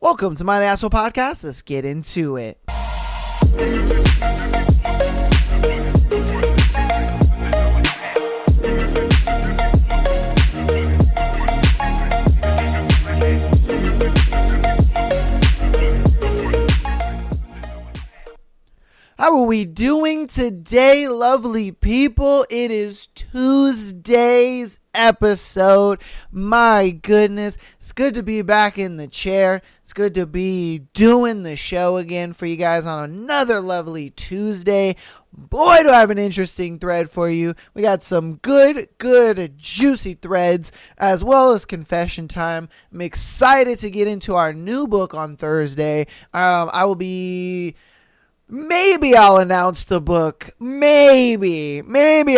Welcome to My Asshole Podcast. Let's get into it. How are we doing today, lovely people? It is Tuesday's episode. My goodness, it's good to be back in the chair. It's good to be doing the show again for you guys on another lovely Tuesday. Boy, do I have an interesting thread for you. We got some good, juicy threads, as well as confession time. I'm excited to get into our new book on Thursday. Maybe I'll announce the book. Maybe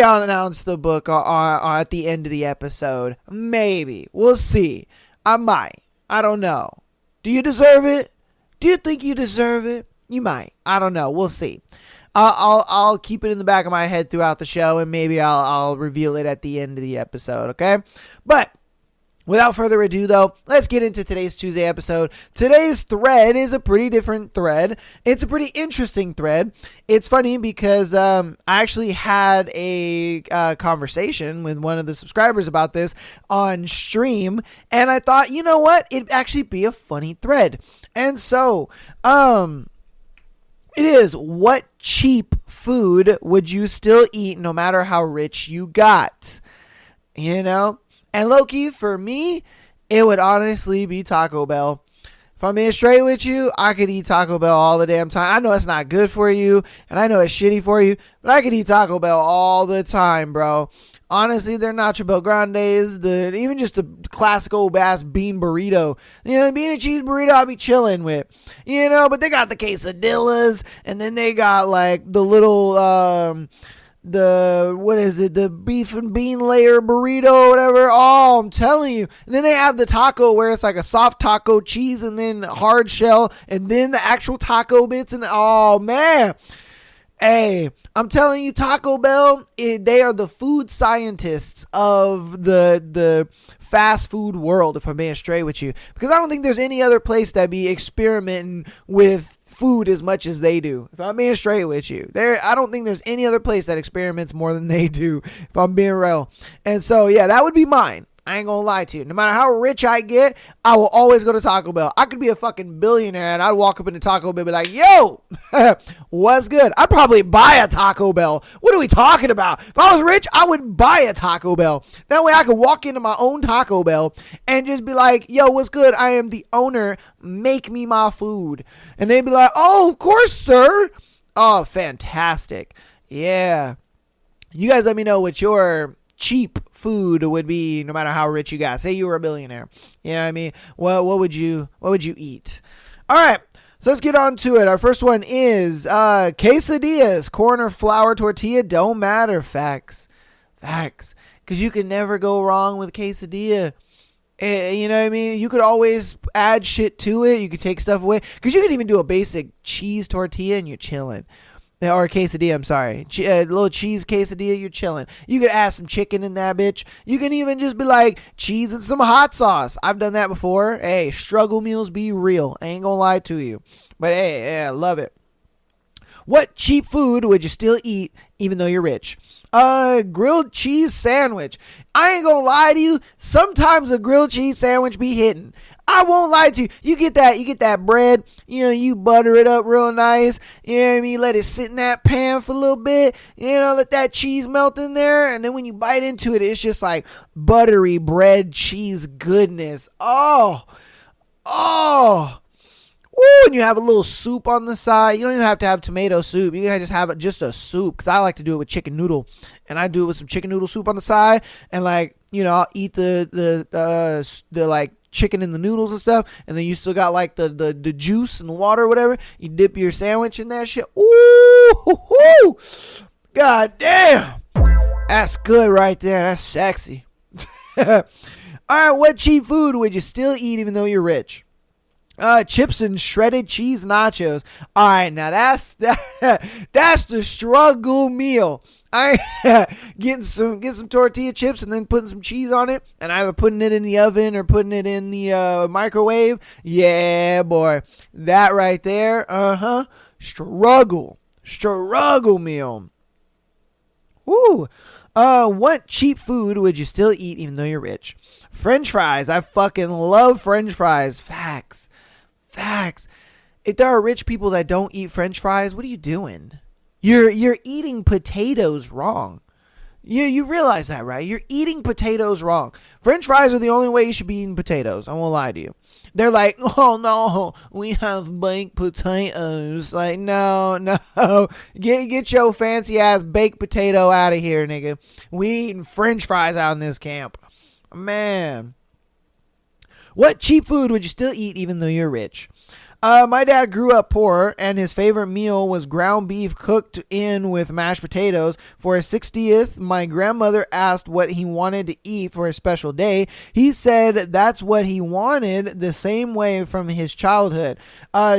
I'll announce the book at the end of the episode. Maybe. We'll see. I might. I don't know. Do you deserve it? Do you think you deserve it? You might. I don't know. We'll see. I'll keep it in the back of my head throughout the show, and maybe I'll reveal it at the end of the episode, okay? But without further ado, though, let's get into today's Tuesday episode. Today's thread is a pretty different thread. It's a pretty interesting thread. It's funny because I actually had a conversation with one of the subscribers about this on stream, and I thought, you know what? It'd actually be a funny thread. And so, it is, what cheap food would you still eat no matter how rich you got? You know? And low-key, for me, it would honestly be Taco Bell. If I'm being straight with you, I could eat Taco Bell all the damn time. I know it's not good for you, and I know it's shitty for you, but I could eat Taco Bell all the time, bro. Honestly, their Nacho Bel Grandes, even just the classic old ass bean burrito. You know, bean and cheese burrito I'll be chilling with. You know, but they got the quesadillas, and then they got like the little the beef and bean layer burrito or whatever. Oh, I'm telling you. And then they have the taco where it's like a soft taco, cheese, and then hard shell, and then the actual taco bits. And oh man, hey, I'm telling you, Taco Bell, they are the food scientists of the fast food world, if I'm being straight with you, because I don't think there's any other place that be experimenting with food as much as they do. If I'm being straight with you, I don't think there's any other place that experiments more than they do, if I'm being real. And so yeah, that would be mine. I ain't gonna lie to you. No matter how rich I get, I will always go to Taco Bell. I could be a fucking billionaire and I'd walk up into Taco Bell and be like, yo, what's good? I'd probably buy a Taco Bell. What are we talking about? If I was rich, I would buy a Taco Bell. That way I could walk into my own Taco Bell and just be like, yo, what's good? I am the owner. Make me my food. And they'd be like, oh, of course, sir. Oh, fantastic. Yeah. You guys let me know what your cheap food would be no matter how rich you got. Say you were a billionaire. You know what I mean? What would you eat? All right. So let's get on to it. Our first one is quesadillas, corn or flour tortilla, don't matter. Facts. Because you can never go wrong with quesadilla. You know what I mean? You could always add shit to it. You could take stuff away. Because you could even do a basic cheese tortilla and you're chilling. Or quesadilla, I'm sorry. A little cheese quesadilla, you're chilling. You could add some chicken in that bitch. You can even just be like, cheese and some hot sauce. I've done that before. Hey, struggle meals be real. I ain't gonna lie to you. But hey, yeah, I love it. What cheap food would you still eat even though you're rich? Grilled cheese sandwich. I ain't gonna lie to you. Sometimes a grilled cheese sandwich be hitting. I won't lie to you. You get that bread, you know, you butter it up real nice. You know what I mean? Let it sit in that pan for a little bit. You know, let that cheese melt in there. And then when you bite into it, it's just like buttery bread cheese goodness. Oh. Woo, and you have a little soup on the side. You don't even have to have tomato soup. You can just have just a soup, because I like to do it with chicken noodle. And I do it with some chicken noodle soup on the side. And like, you know, I'll eat the like chicken in the noodles and stuff, and then you still got like the juice and the water or whatever. You dip your sandwich in that shit. Ooh, god damn, that's good right there. That's sexy. All right, what cheap food would you still eat even though you're rich? Chips and shredded cheese nachos. All right, now that's the struggle meal. I getting some tortilla chips and then putting some cheese on it, and either putting it in the oven or putting it in the microwave. Yeah, boy, that right there. Struggle meal. Woo. What cheap food would you still eat even though you're rich? French fries. I fucking love French fries. Facts. If there are rich people that don't eat French fries, what are you doing? You're eating potatoes wrong. You realize that, right? You're eating potatoes wrong. French fries are the only way you should be eating potatoes. I won't lie to you. They're like, oh no, we have baked potatoes. Like, no. Get your fancy ass baked potato out of here, nigga. We eating French fries out in this camp. Man. What cheap food would you still eat even though you're rich? My dad grew up poor, and his favorite meal was ground beef cooked in with mashed potatoes. For his 60th, my grandmother asked what he wanted to eat for a special day. He said that's what he wanted, the same way from his childhood.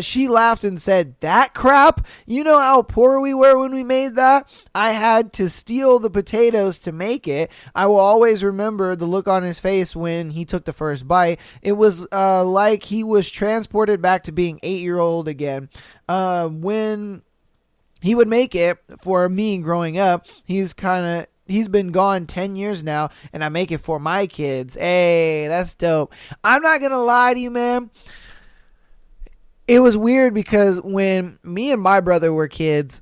She laughed and said, that crap? You know how poor we were when we made that? I had to steal the potatoes to make it. I will always remember the look on his face when he took the first bite. It was like he was transported back to being 8-year-old again. When he would make it for me growing up, he's been gone 10 years now, and I make it for my kids. Hey, that's dope. I'm not gonna lie to you, man. It was weird because when me and my brother were kids,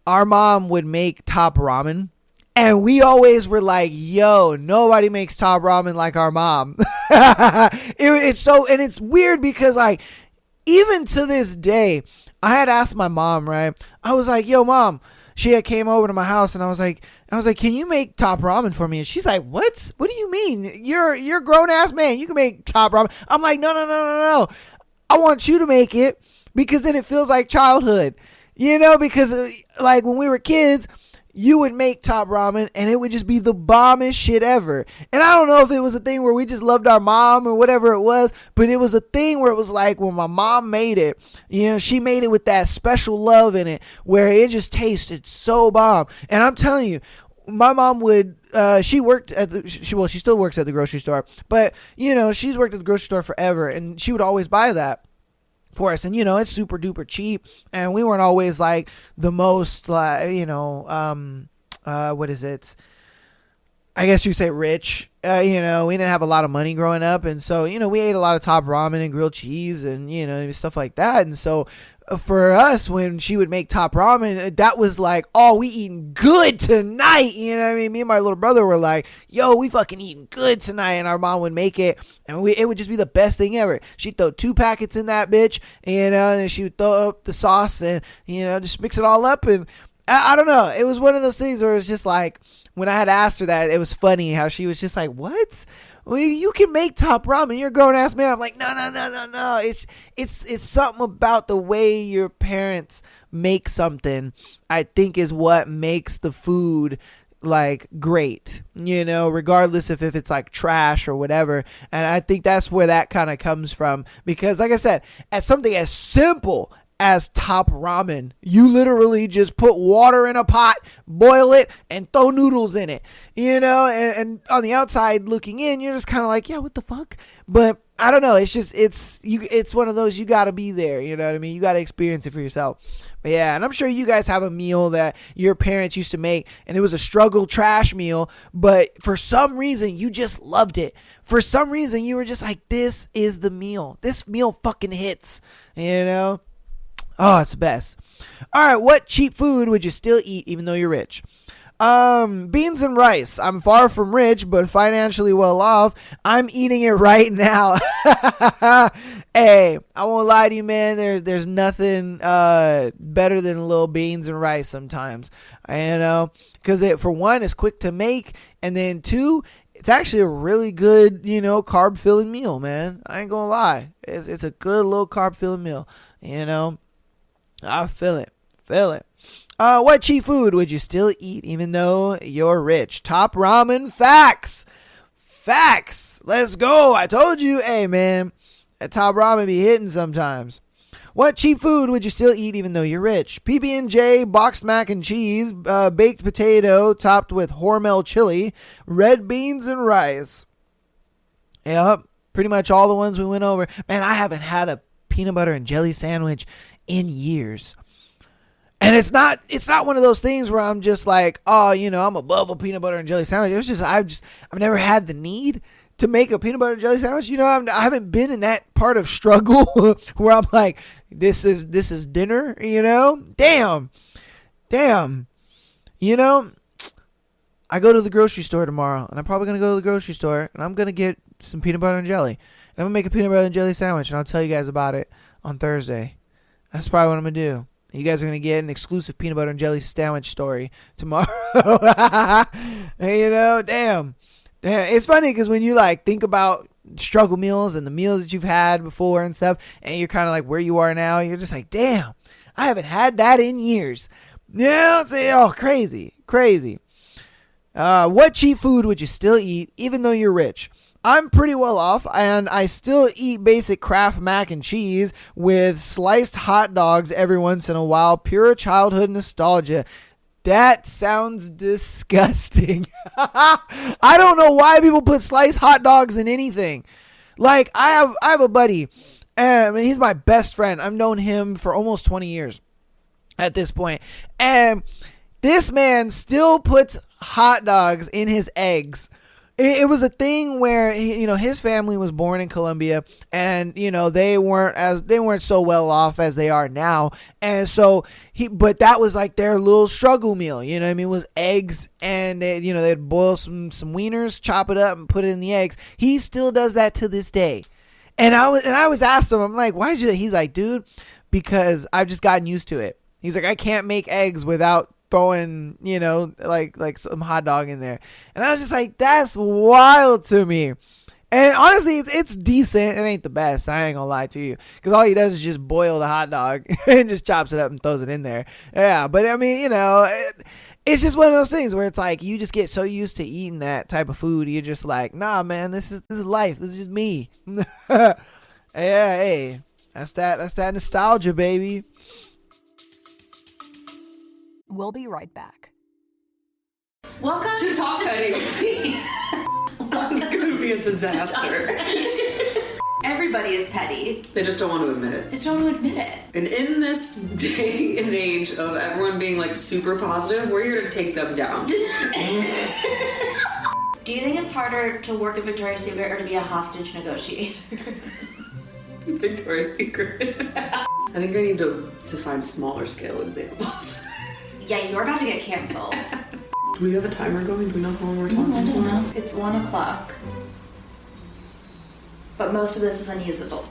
our mom would make top ramen, and we always were like, yo, nobody makes top ramen like our mom. It's weird because, like, even to this day, I had asked my mom, right? I was like, yo, mom. She had came over to my house, and I was like, can you make top ramen for me? And she's like, what? What do you mean? You're a grown ass man. You can make top ramen. I'm like, no. I want you to make it because then it feels like childhood, because like when we were kids, you would make top ramen and it would just be the bombest shit ever. And I don't know if it was a thing where we just loved our mom or whatever it was, but it was a thing where it was like when my mom made it, she made it with that special love in it where it just tasted so bomb. And I'm telling you, my mom would, she worked at she still works at the grocery store, but she's worked at the grocery store forever, and she would always buy that for us. And it's super duper cheap, and we weren't always like the most what is it, I guess you say rich. We didn't have a lot of money growing up, and so we ate a lot of top ramen and grilled cheese and stuff like that. And so for us, when she would make top ramen, that was like, oh, we eating good tonight. Me and my little brother were like, yo, we fucking eating good tonight. And our mom would make it, and it would just be the best thing ever. She'd throw 2 packets in that bitch, and then she would throw up the sauce and just mix it all up. And I don't know, it was one of those things where it was just like, when I had asked her that, it was funny how she was just like, what? Well, you can make top ramen. You're a grown ass man. I'm like, no. It's something about the way your parents make something, I think, is what makes the food like great, regardless if it's like trash or whatever. And I think that's where that kind of comes from, because like I said, as something as simple as top ramen, you literally just put water in a pot, boil it, and throw noodles in it, and on the outside looking in, you're just kind of like, yeah, what the fuck? But I don't know, it's one of those, you gotta be there, you know what I mean? You gotta experience it for yourself. But yeah, and I'm sure you guys have a meal that your parents used to make, and it was a struggle trash meal, but for some reason you just loved it. For some reason you were just like, this is the meal. This meal fucking hits, Oh, it's the best. All right, what cheap food would you still eat even though you're rich? Beans and rice. I'm far from rich, but financially well off. I'm eating it right now. Hey, I won't lie to you, man. There's nothing better than little beans and rice sometimes. Because for one, it's quick to make, and then 2, it's actually a really good, carb-filling meal, man. I ain't gonna lie. It's a good little carb-filling meal, I feel it. What cheap food would you still eat even though you're rich? Top ramen. Facts. Let's go. I told you. Hey, man. That top ramen be hitting sometimes. What cheap food would you still eat even though you're rich? PB&J, boxed mac and cheese, baked potato topped with Hormel chili, red beans and rice. Yep, pretty much all the ones we went over. Man, I haven't had a peanut butter and jelly sandwich in years. And it's not one of those things where I'm just like, oh, I'm above a peanut butter and jelly sandwich. It was just I've never had the need to make a peanut butter and jelly sandwich. I haven't been in that part of struggle where I'm like, this is dinner, Damn. I go to the grocery store tomorrow, and I'm probably going to go to the grocery store, and I'm going to get some peanut butter and jelly. And I'm going to make a peanut butter and jelly sandwich, and I'll tell you guys about it on Thursday. That's probably what I'm going to do. You guys are going to get an exclusive peanut butter and jelly sandwich story tomorrow. Damn. It's funny because when you think about struggle meals and the meals that you've had before and stuff, and you're kind of like where you are now, you're just like, damn, I haven't had that in years. Crazy. What cheap food would you still eat even though you're rich? I'm pretty well off, and I still eat basic Kraft mac and cheese with sliced hot dogs every once in a while. Pure childhood nostalgia. That sounds disgusting. I don't know why people put sliced hot dogs in anything. I have a buddy, and he's my best friend. I've known him for almost 20 years at this point. And this man still puts hot dogs in his eggs. It was a thing where his family was born in Colombia, and they weren't so well off as they are now, and so but that was like their little struggle meal. It was eggs, and they'd boil some wieners, chop it up, and put it in the eggs. He still does that to this day, and I was asked him, I'm like, why did you? He's like, dude, because I've just gotten used to it. He's like, I can't make eggs without throwing like some hot dog in there. And I was just like, that's wild to me. And honestly, it's decent. It ain't the best, I ain't gonna lie to you, because all he does is just boil the hot dog and just chops it up and throws it in there. Yeah, but I mean, it's just one of those things where it's like you just get so used to eating that type of food, you're just like, nah, man, this is life, this is just me. Yeah, hey, that's that nostalgia, baby. We'll be right back. Welcome to Talk Petty with me. It's going to be a disaster. Everybody is petty. They just don't want to admit it. They just don't want to admit it. And in this day and age of everyone being super positive, we're here to take them down. Do you think it's harder to work at Victoria's Secret or to be a hostage negotiator? Victoria's Secret. I think I need to find smaller scale examples. Yeah, you're about to get canceled. Do we have a timer going? Do we know how long we're talking I don't for? know. It's 1 o'clock. But most of this is unusable.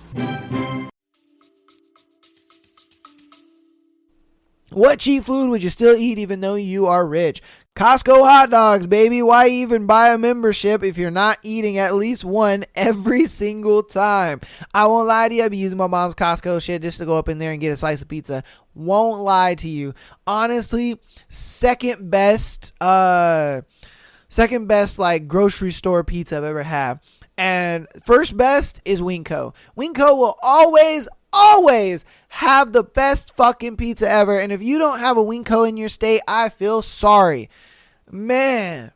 What cheap food would you still eat even though you are rich? Costco hot dogs, baby. Why even buy a membership if you're not eating at least one every single time? I won't lie to you. I'll be using my mom's Costco shit just to go up in there and get a slice of pizza. Won't lie to you. Honestly, second best like grocery store pizza I've ever had. And first best is Winco. Winco will always have the best fucking pizza ever. And if you don't have a Winco in your state, I feel sorry. Man,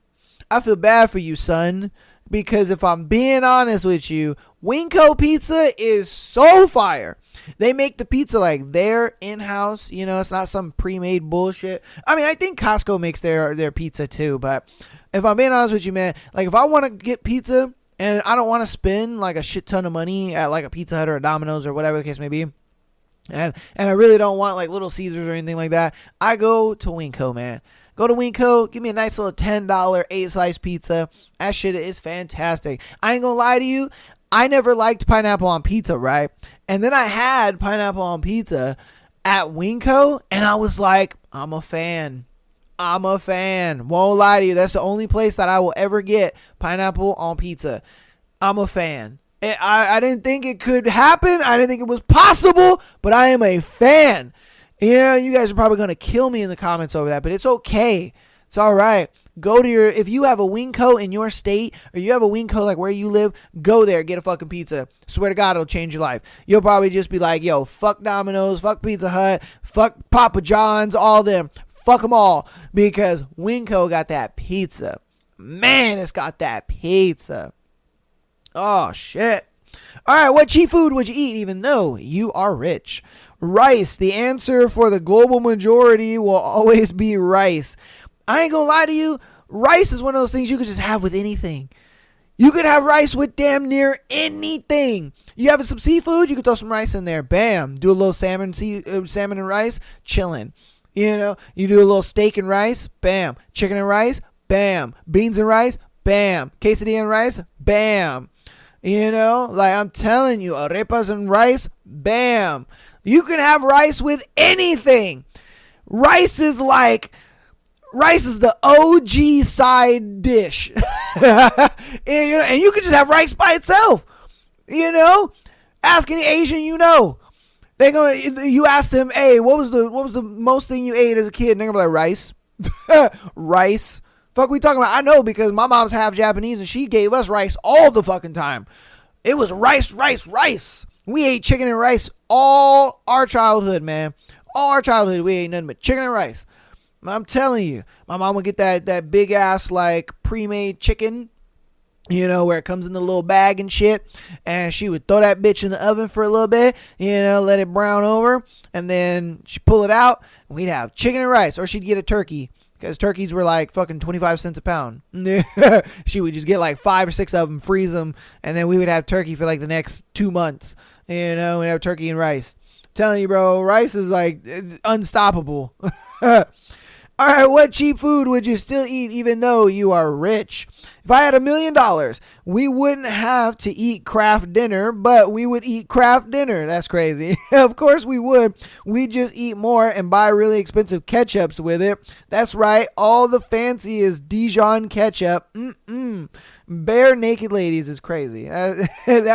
I feel bad for you, son. Because if I'm being honest with you, Winco pizza is so fire. They make the pizza like their in-house. It's not some pre-made bullshit. I mean, I think Costco makes their pizza too. But if I'm being honest with you, man, if I want to get pizza and I don't want to spend like a shit ton of money at like a Pizza Hut or a Domino's or whatever the case may be, and I really don't want like Little Caesars or anything like that, I go to Winco, man. Go to Winco, give me a nice little $10 8-slice pizza. That shit is fantastic. I ain't gonna lie to you, I never liked pineapple on pizza, right? And then I had pineapple on pizza at Winco, and I was like, I'm a fan. Won't lie to you, that's the only place that I will ever get pineapple on pizza. I'm a fan. I didn't think it could happen. I didn't think it was possible, but I am a fan. Yeah, you guys are probably going to kill me in the comments over that, but it's okay. It's all right. Go to if you have a Winco in your state, or you have a Winco like where you live, go there, get a fucking pizza. Swear to God, it'll change your life. You'll probably just be like, yo, fuck Domino's, fuck Pizza Hut, fuck Papa John's, all them. Fuck them all, because Winco got that pizza. Man, it's got that pizza. Oh, shit. All right, what cheap food would you eat even though you are rich? Rice. The answer for the global majority will always be rice. I ain't gonna lie to you. Rice is one of those things you could just have with anything. You could have rice with damn near anything. You have some seafood, you could throw some rice in there. Bam. Do a little salmon and rice, chilling. You know, you do a little steak and rice, bam. Chicken and rice, bam. Beans and rice, bam. Quesadilla and rice, bam. You know, like I'm telling you, arepas and rice, bam. You can have rice with anything. Rice is the OG side dish. And you can just have rice by itself. You know, ask any Asian you know. You ask them, hey, what was the most thing you ate as a kid? And they're gonna be like, rice. Rice. Fuck we talking about? I know, because my mom's half Japanese and she gave us rice all the fucking time. It was rice. We ate chicken and rice all our childhood, man. All our childhood we ate nothing but chicken and rice. I'm telling you, my mom would get that big ass like pre-made chicken, you know, where it comes in the little bag and shit, and she would throw that bitch in the oven for a little bit, you know, let it brown over, and then she'd pull it out, and we'd have chicken and rice, or she'd get a turkey, because turkeys were like fucking 25 cents a pound. She would just get like 5 or 6 of them, freeze them, and then we would have turkey for like the next 2 months, you know, we'd have turkey and rice. I'm telling you, bro, rice is like unstoppable. All right, what cheap food would you still eat even though you are rich? If I had $1 million, we wouldn't have to eat Kraft Dinner, but we would eat Kraft Dinner. That's crazy. Of course we would. We'd just eat more and buy really expensive ketchups with it. That's right, all the fanciest Dijon ketchup. Bare Naked Ladies is crazy. That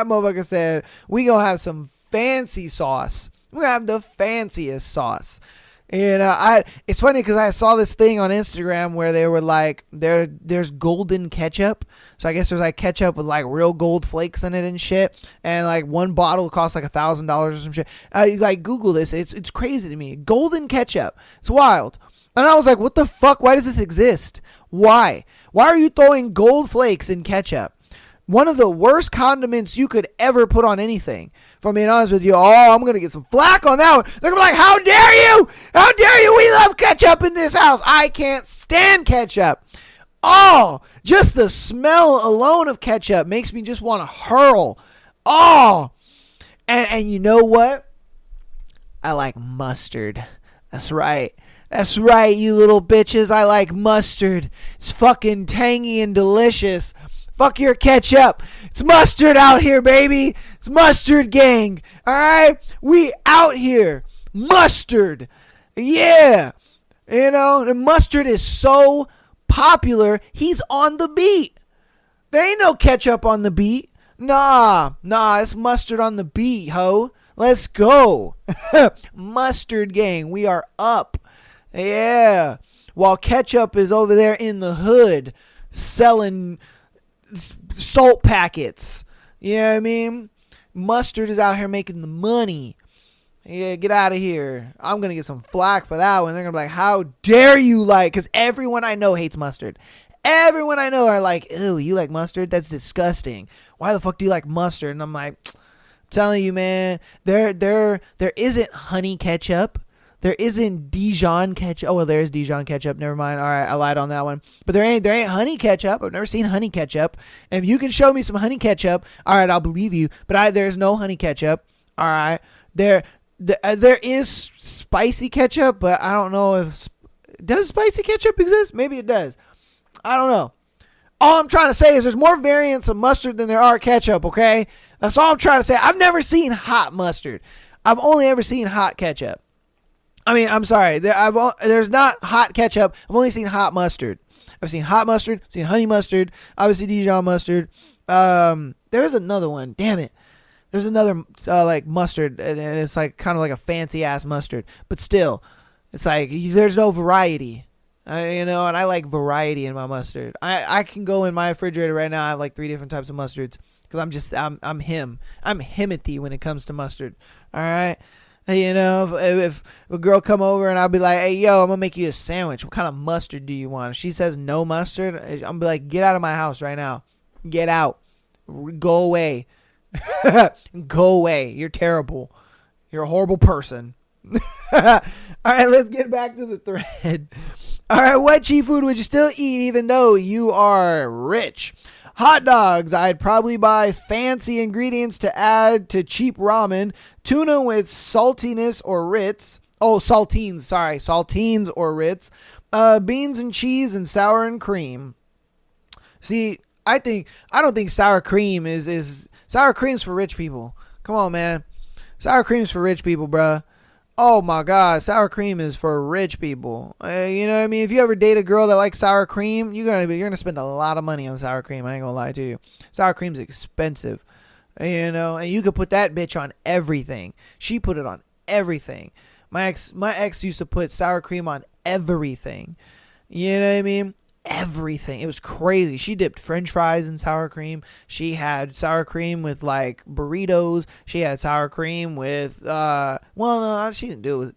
motherfucker said, we gonna have some fancy sauce. We're gonna have the fanciest sauce. And it's funny because I saw this thing on Instagram where they were like, there's golden ketchup. So I guess there's like ketchup with like real gold flakes in it and shit. And like one bottle costs like $1,000 or some shit. Like Google this. It's crazy to me. Golden ketchup. It's wild. And I was like, what the fuck? Why does this exist? Why? Why are you throwing gold flakes in ketchup? One of the worst condiments you could ever put on anything. If I'm being honest with you, I'm going to get some flack on that one. They're going to be like, how dare you? How dare you? We love ketchup in this house. I can't stand ketchup. Oh, just the smell alone of ketchup makes me just want to hurl. Oh, and you know what? I like mustard. That's right. That's right, you little bitches. I like mustard. It's fucking tangy and delicious. Fuck your ketchup. It's mustard out here, baby. It's mustard gang. All right? We out here. Mustard. Yeah. You know, the mustard is so popular, he's on the beat. There ain't no ketchup on the beat. Nah, it's mustard on the beat, ho. Let's go. Mustard gang. We are up. Yeah. While ketchup is over there in the hood selling salt packets. You know what I mean? Mustard is out here making the money. Yeah, get out of here. I'm going to get some flack for that one. They're going to be like, how dare you like, because everyone I know hates mustard. Everyone I know are like, ew, you like mustard? That's disgusting. Why the fuck do you like mustard? And I'm like, I'm telling you, man, there isn't honey ketchup. There isn't Dijon ketchup. Oh, well, there's Dijon ketchup. Never mind. All right, I lied on that one. But there ain't honey ketchup. I've never seen honey ketchup. And if you can show me some honey ketchup, all right, I'll believe you. But there's no honey ketchup. All right. There is spicy ketchup, but I don't know if... Does spicy ketchup exist? Maybe it does. I don't know. All I'm trying to say is there's more variants of mustard than there are ketchup, okay? That's all I'm trying to say. I've never seen hot mustard. I've only ever seen hot ketchup. I mean, I'm sorry. There's not hot ketchup. I've only seen hot mustard. I've seen hot mustard, seen honey mustard, obviously Dijon mustard. There is another one. Damn it. There's another like mustard, and it's like kind of like a fancy ass mustard. But still, it's like there's no variety. And I like variety in my mustard. I can go in my refrigerator right now. I have like 3 different types of mustards because I'm him. I'm Himothy when it comes to mustard. All right. If a girl come over and I'll be like, hey, yo, I'm going to make you a sandwich. What kind of mustard do you want? If she says no mustard, I'm going to be like, get out of my house right now. Get out. Go away. Go away. You're terrible. You're a horrible person. All right, let's get back to the thread. All right, what cheap food would you still eat even though you are rich? Hot dogs. I'd probably buy fancy ingredients to add to cheap ramen. Tuna with saltiness or Ritz. Oh, saltines. Sorry, saltines or Ritz. Beans and cheese and sour and cream. See, I don't think sour cream is sour cream's for rich people. Come on, man. Sour cream's for rich people, bruh. Oh my God, sour cream is for rich people. You know what I mean? If you ever date a girl that likes sour cream, you're gonna spend a lot of money on sour cream. I ain't gonna lie to you. Sour cream's expensive, and you could put that bitch on everything. She put it on everything. My ex used to put sour cream on everything. You know what I mean? Everything. It was crazy. She dipped French fries in sour cream. She had sour cream with like burritos. She had sour cream with no, she didn't do it with,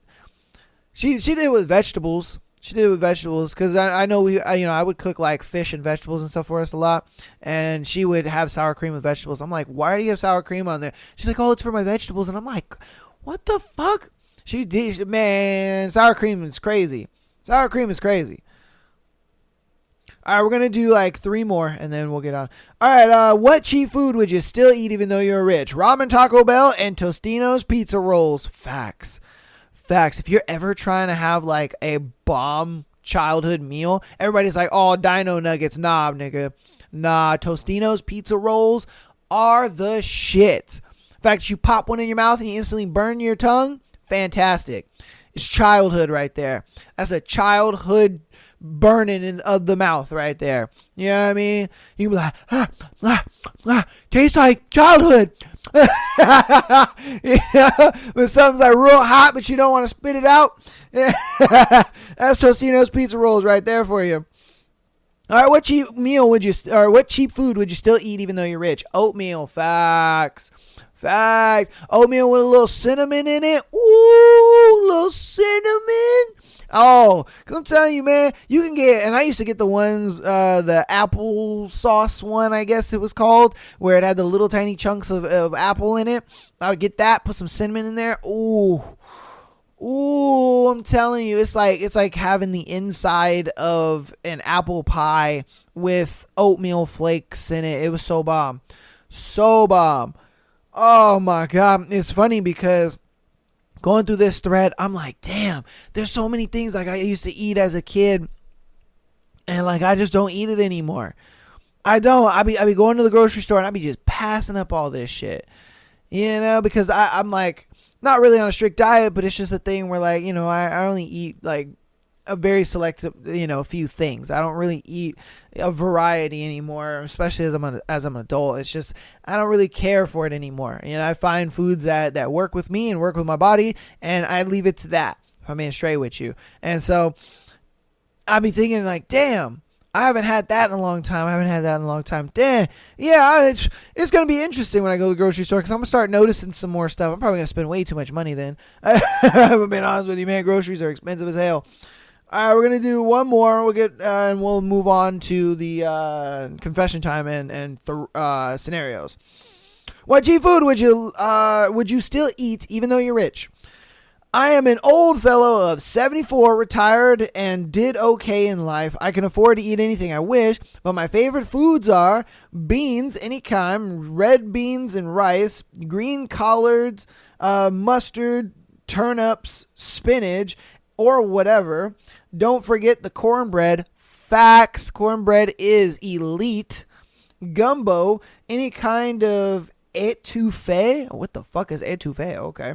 she did it with vegetables. She did it with vegetables because I know I would cook like fish and vegetables and stuff for us a lot, and she would have sour cream with vegetables. I'm like, why do you have sour cream on there? She's like, oh, it's for my vegetables, and I'm like, what the fuck? She did, man. Sour cream is crazy. Sour cream is crazy. All right, we're going to do like 3 more, and then we'll get on. All right, what cheap food would you still eat even though you're rich? Ramen, Taco Bell, and Tostino's pizza rolls. Facts. If you're ever trying to have like a bomb childhood meal, everybody's like, oh, Dino Nuggets. Nah, nigga. Nah, Tostino's pizza rolls are the shit. In fact, you pop one in your mouth and you instantly burn your tongue. Fantastic. It's childhood right there. That's a childhood burning of the mouth right there. You know what I mean? You can be like, tastes like childhood. When something's like real hot, but you don't want to spit it out. That's Tostino's pizza rolls right there for you. All right, what cheap food would you still eat even though you're rich? Oatmeal. Facts. Oatmeal with a little cinnamon in it. Ooh, little cinnamon. Oh, because I'm telling you, man, you can get, and I used to get the ones, the apple sauce one, I guess it was called, where it had the little tiny chunks of apple in it. I would get that, put some cinnamon in there. Ooh, I'm telling you, it's like having the inside of an apple pie with oatmeal flakes in it. It was so bomb. Oh my God. It's funny because going through this thread, I'm like, damn, there's so many things like I used to eat as a kid, and like I just don't eat it anymore. I don't. I be going to the grocery store and I be just passing up all this shit, because I'm like not really on a strict diet, but it's just a thing where like I only eat like a very selective a few things. I don't really eat a variety anymore, especially as I'm an adult. It's just I don't really care for it anymore. I find foods that work with me and work with my body, and I leave it to that, if I'm being straight with you. And so I'll be thinking like, damn, I haven't had that in a long time. Damn, yeah, it's gonna be interesting when I go to the grocery store because I'm gonna start noticing some more stuff. I'm probably gonna spend way too much money then. I haven't been honest with you, man. Groceries are expensive as hell. All right, we're going to do one more. We'll get and we'll move on to the confession time and scenarios. What cheap food would you still eat even though you're rich? I am an old fellow of 74, retired, and did okay in life. I can afford to eat anything I wish, but my favorite foods are beans, any kind, red beans and rice, green collards, mustard, turnips, spinach, or whatever. Don't forget the cornbread. Facts. Cornbread is elite. Gumbo. Any kind of etouffee. What the fuck is etouffee? Okay.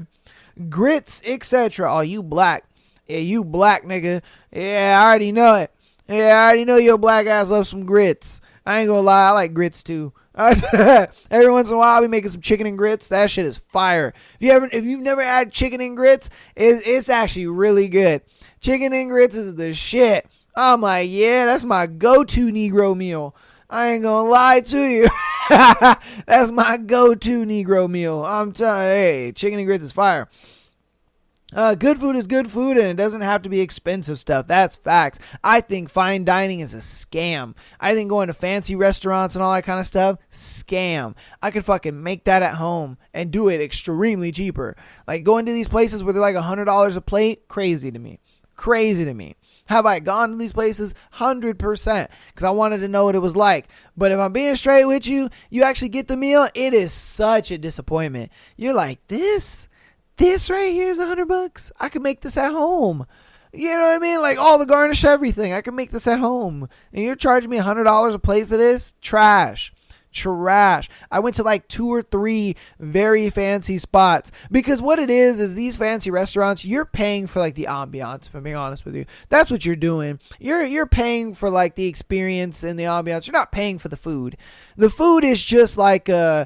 Grits, etc. Oh, you black. Yeah, you black, nigga. Yeah, I already know it. Yeah, I already know your black ass loves some grits. I ain't gonna lie. I like grits too. Every once in a while I'll be making some chicken and grits. That shit is fire. If you've never had chicken and grits, it's actually really good. Chicken and grits is the shit. I'm like, yeah, that's my go-to Negro meal. I ain't gonna lie to you. That's my go-to Negro meal. I'm telling you, hey, chicken and grits is fire. Good food is good food, and it doesn't have to be expensive stuff. That's facts. I think fine dining is a scam. I think going to fancy restaurants and all that kind of stuff, scam. I could fucking make that at home and do it extremely cheaper. Like going to these places where they're like $100 a plate, crazy to me. Crazy to me. Have I gone to these places? 100%. Because I wanted to know what it was like. But if I'm being straight with you, you actually get the meal, it is such a disappointment. You're like, this right here is $100. I could make this at home. You know what I mean? Like all the garnish, everything. I can make this at home. And you're charging me $100 a plate for this? Trash. I went to like 2 or 3 very fancy spots, because what it is these fancy restaurants, you're paying for like the ambiance, if I'm being honest with you. That's what you're doing. You're paying for like the experience and the ambiance. You're not paying for the food. The food is just like an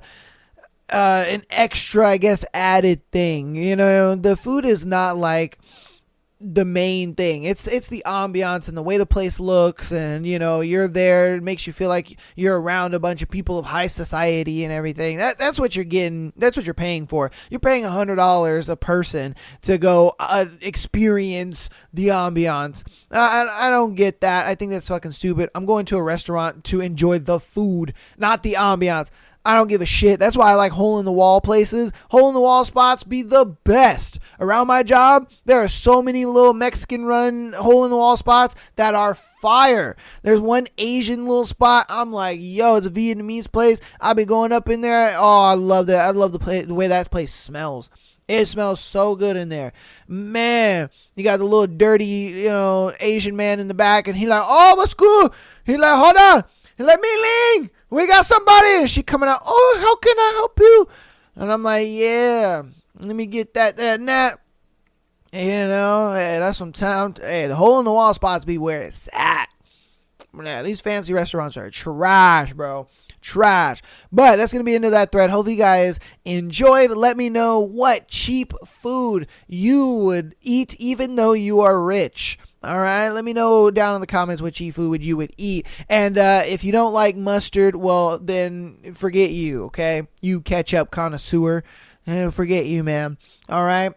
extra, I guess, added thing. You know, the food is not like the main thing. It's the ambiance and the way the place looks, and you know, you're there. It makes you feel like you're around a bunch of people of high society and everything. That's what you're getting. That's what you're paying for. You're paying $100 a person to go experience the ambiance. I don't get that. I think that's fucking stupid. I'm going to a restaurant to enjoy the food, not the ambiance. I don't give a shit. That's why I like hole-in-the-wall places. Hole-in-the-wall spots be the best. Around my job, there are so many little Mexican-run hole-in-the-wall spots that are fire. There's one Asian little spot. I'm like, yo, it's a Vietnamese place. I'll be going up in there. Oh, I love that. I love the way that place smells. It smells so good in there. Man, you got the little dirty, you know, Asian man in the back, and he like, oh, what's good? He like, hold on. He like, me Ling. We got somebody. And she coming out, oh, how can I help you? And I'm like, yeah, let me get that and that. You know, hey, that's some time. Hey, the hole-in-the-wall spots be where it's at. Yeah, these fancy restaurants are trash, bro. Trash. But that's going to be into that thread. Hopefully you guys enjoyed. Let me know what cheap food you would eat even though you are rich. All right, let me know down in the comments what cheap food you would eat. And if you don't like mustard, well, then forget you, okay? You ketchup connoisseur. And forget you, man. All right.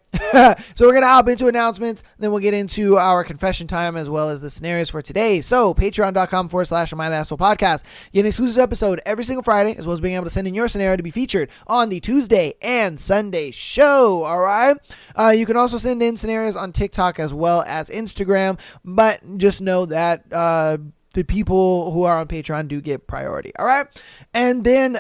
So we're going to hop into announcements. Then we'll get into our confession time as well as the scenarios for today. So patreon.com/MyLastSoulPodcast. You get an exclusive episode every single Friday, as well as being able to send in your scenario to be featured on the Tuesday and Sunday show. All right. You can also send in scenarios on TikTok as well as Instagram. But just know that the people who are on Patreon do get priority. All right. And then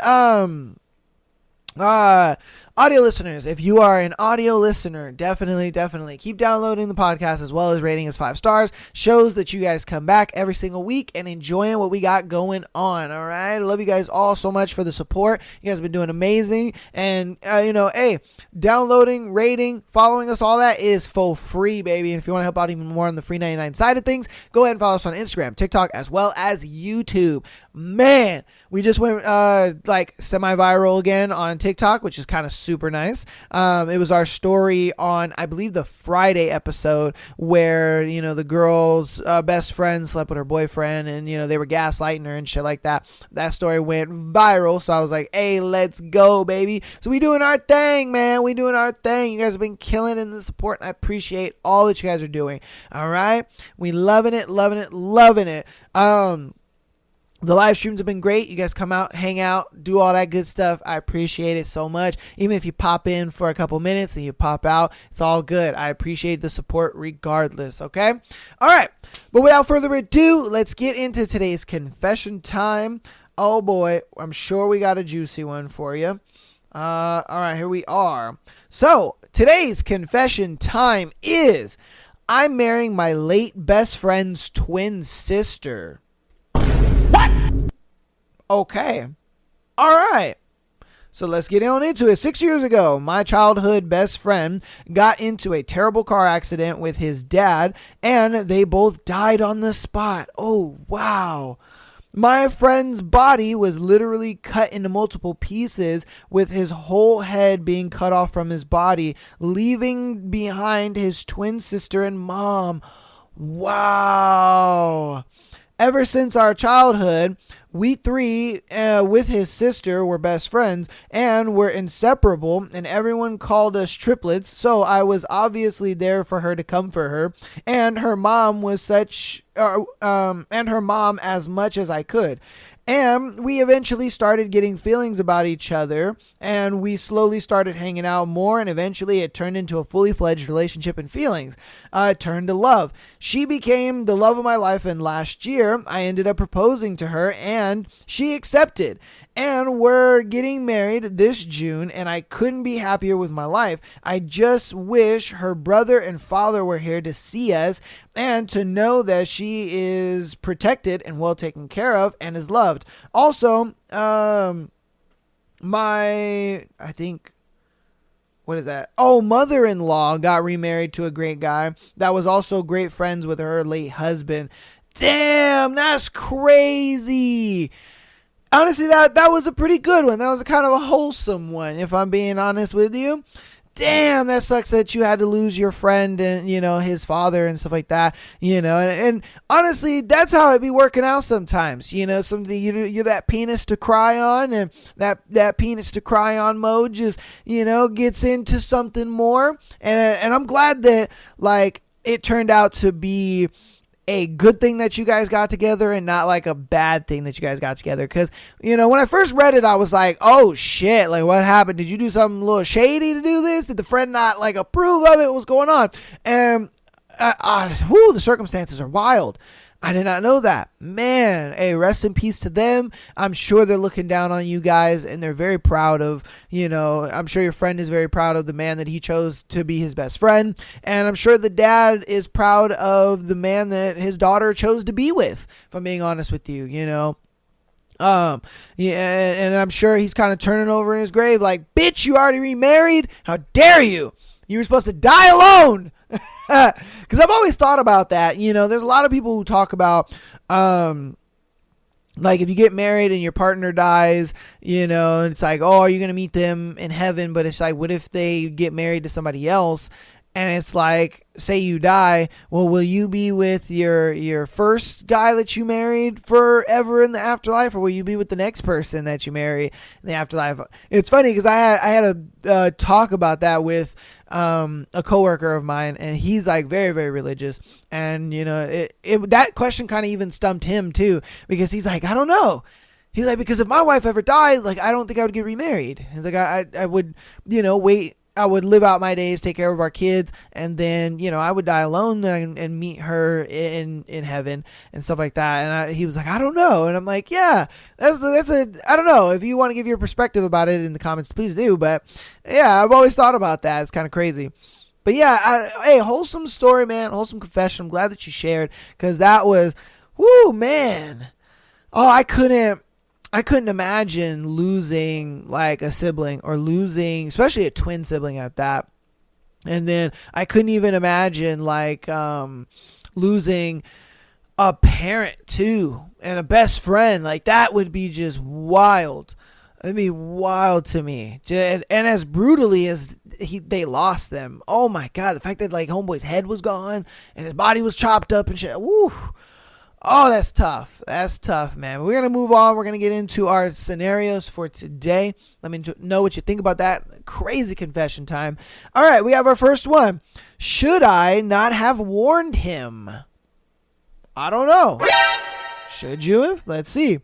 audio listeners, if you are an audio listener, definitely keep downloading the podcast as well as rating us 5 stars. Shows that you guys come back every single week and enjoying what we got going on. All right, I love you guys all so much for the support. You guys have been doing amazing, and you know, hey, downloading, rating, following us, all that is for free, baby. And if you want to help out even more on the free 99 side of things, go ahead and follow us on Instagram, TikTok, as well as YouTube. Man, we just went like semi-viral again on TikTok, which is kind of super nice. It was our story on, I believe, the Friday episode where, you know, the girl's best friend slept with her boyfriend, and, you know, they were gaslighting her and shit like that. That story went viral, so I was like, hey, let's go, baby. So we doing our thing, man. We doing our thing. You guys have been killing in the support, and I appreciate all that you guys are doing. All right? We loving it. The live streams have been great. You guys come out, hang out, do all that good stuff. I appreciate it so much. Even if you pop in for a couple minutes and you pop out, it's all good. I appreciate the support regardless, okay? All right. But without further ado, let's get into today's confession time. Oh, boy. I'm sure we got a juicy one for you. All right. Here we are. So today's confession time is I'm marrying my late best friend's twin sister. Okay. All right. So let's get on into it. 6 years ago, my childhood best friend got into a terrible car accident with his dad, and they both died on the spot. Oh, wow. My friend's body was literally cut into multiple pieces, with his whole head being cut off from his body, leaving behind his twin sister and mom. Wow. Ever since our childhood, we three, with his sister, were best friends and were inseparable, and everyone called us triplets, so I was obviously there for her to comfort her, and her mom as much as I could. And we eventually started getting feelings about each other, and we slowly started hanging out more, and eventually it turned into a fully fledged relationship and feelings. It turned to love. She became the love of my life, and last year I ended up proposing to her, and she accepted. And we're getting married this June, and I couldn't be happier with my life. I just wish her brother and father were here to see us and to know that she is protected and well taken care of and is loved. Also, mother-in-law got remarried to a great guy that was also great friends with her late husband. Damn, that's crazy. Honestly, that was a pretty good one. That was a kind of a wholesome one, if I'm being honest with you. Damn, that sucks that you had to lose your friend and, his father and stuff like that, and honestly, that's how it be working out sometimes, something you're that penis to cry on, and that penis to cry on mode just, gets into something more. And I'm glad that, like, it turned out to be a good thing that you guys got together and not like a bad thing that you guys got together. Because, when I first read it, I was like, oh shit, like what happened? Did you do something a little shady to do this? Did the friend not like approve of it? What's going on? And the circumstances are wild. I did not know that. Man, hey, rest in peace to them. I'm sure they're looking down on you guys, and they're very proud of, I'm sure your friend is very proud of the man that he chose to be his best friend. And I'm sure the dad is proud of the man that his daughter chose to be with, if I'm being honest with you, Yeah, and I'm sure he's kind of turning over in his grave like, bitch, you already remarried? How dare you? You were supposed to die alone. Because I've always thought about that. There's a lot of people who talk about, like if you get married and your partner dies, it's like, oh, are you going to meet them in heaven? But it's like, what if they get married to somebody else? And it's like, say you die, well, will you be with your first guy that you married forever in the afterlife, or will you be with the next person that you marry in the afterlife? It's funny because I had a talk about that with a coworker of mine, and he's like very, very religious, and that question kind of even stumped him too, because he's like, I don't know. He's like, because if my wife ever died, like I don't think I would get remarried. He's like, I would, wait. I would live out my days, take care of our kids, and then, I would die alone and meet her in heaven and stuff like that. And he was like, I don't know. And I'm like, yeah, I don't know. If you want to give your perspective about it in the comments, please do. But yeah, I've always thought about that. It's kind of crazy. But yeah, hey, wholesome story, man. Wholesome confession. I'm glad that you shared, because that was, whoo, man. Oh, I couldn't imagine losing like a sibling, or losing, especially a twin sibling at that. And then I couldn't even imagine like losing a parent too, and a best friend. Like that would be just wild. It'd be wild to me. And as brutally as they lost them, oh my God, the fact that like homeboy's head was gone and his body was chopped up and shit. Woo. Oh, that's tough. That's tough, man. We're going to move on. We're going to get into our scenarios for today. Let me know what you think about that. Crazy confession time. All right, we have our first one. Should I not have warned him? I don't know. Should you have? Let's see.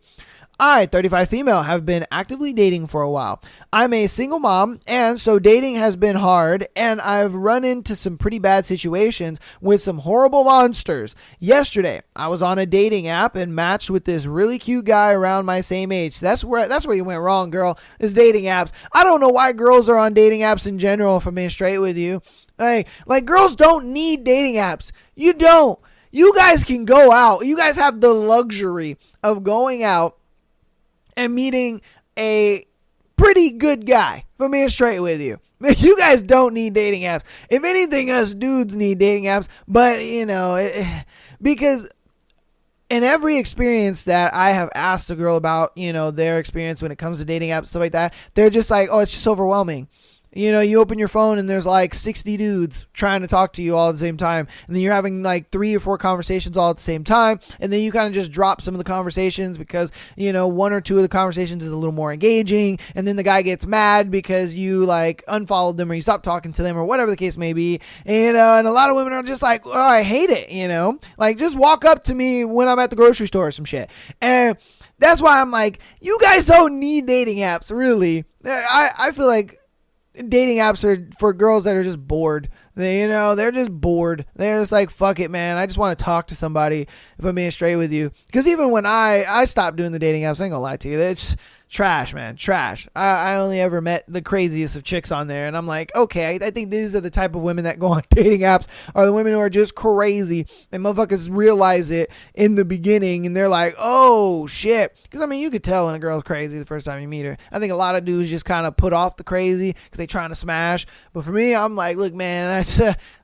I, 35 female, have been actively dating for a while. I'm a single mom, and so dating has been hard, and I've run into some pretty bad situations with some horrible monsters. Yesterday, I was on a dating app and matched with this really cute guy around my same age. That's where you went wrong, girl, is dating apps. I don't know why girls are on dating apps in general, if I'm being straight with you. Like girls don't need dating apps. You don't. You guys can go out. You guys have the luxury of going out and meeting a pretty good guy, if I'm being straight with you. You guys don't need dating apps. If anything, us dudes need dating apps. But, because in every experience that I have asked a girl about, their experience when it comes to dating apps, stuff like that, they're just like, oh, it's just overwhelming. You know, you open your phone and there's like 60 dudes trying to talk to you all at the same time. And then you're having like 3 or 4 conversations all at the same time. And then you kind of just drop some of the conversations because, you know, 1 or 2 of the conversations is a little more engaging. And then the guy gets mad because you like unfollowed them or you stopped talking to them or whatever the case may be. And a lot of women are just like, oh, I hate it, you know, like just walk up to me when I'm at the grocery store or some shit. And that's why I'm like, you guys don't need dating apps, really. I feel like dating apps are for girls that are just bored. They're just bored. They're just like, fuck it, man. I just want to talk to somebody if I'm being straight with you. Because even when I stopped doing the dating apps, I ain't gonna lie to you, it's trash, man, trash. I only ever met the craziest of chicks on there, and I'm like, okay, I think these are the type of women that go on dating apps are the women who are just crazy, and motherfuckers realize it in the beginning, and they're like, oh shit, because I mean, you could tell when a girl's crazy the first time you meet her. I think a lot of dudes just kind of put off the crazy because they trying to smash, but for me, I'm like, look, man,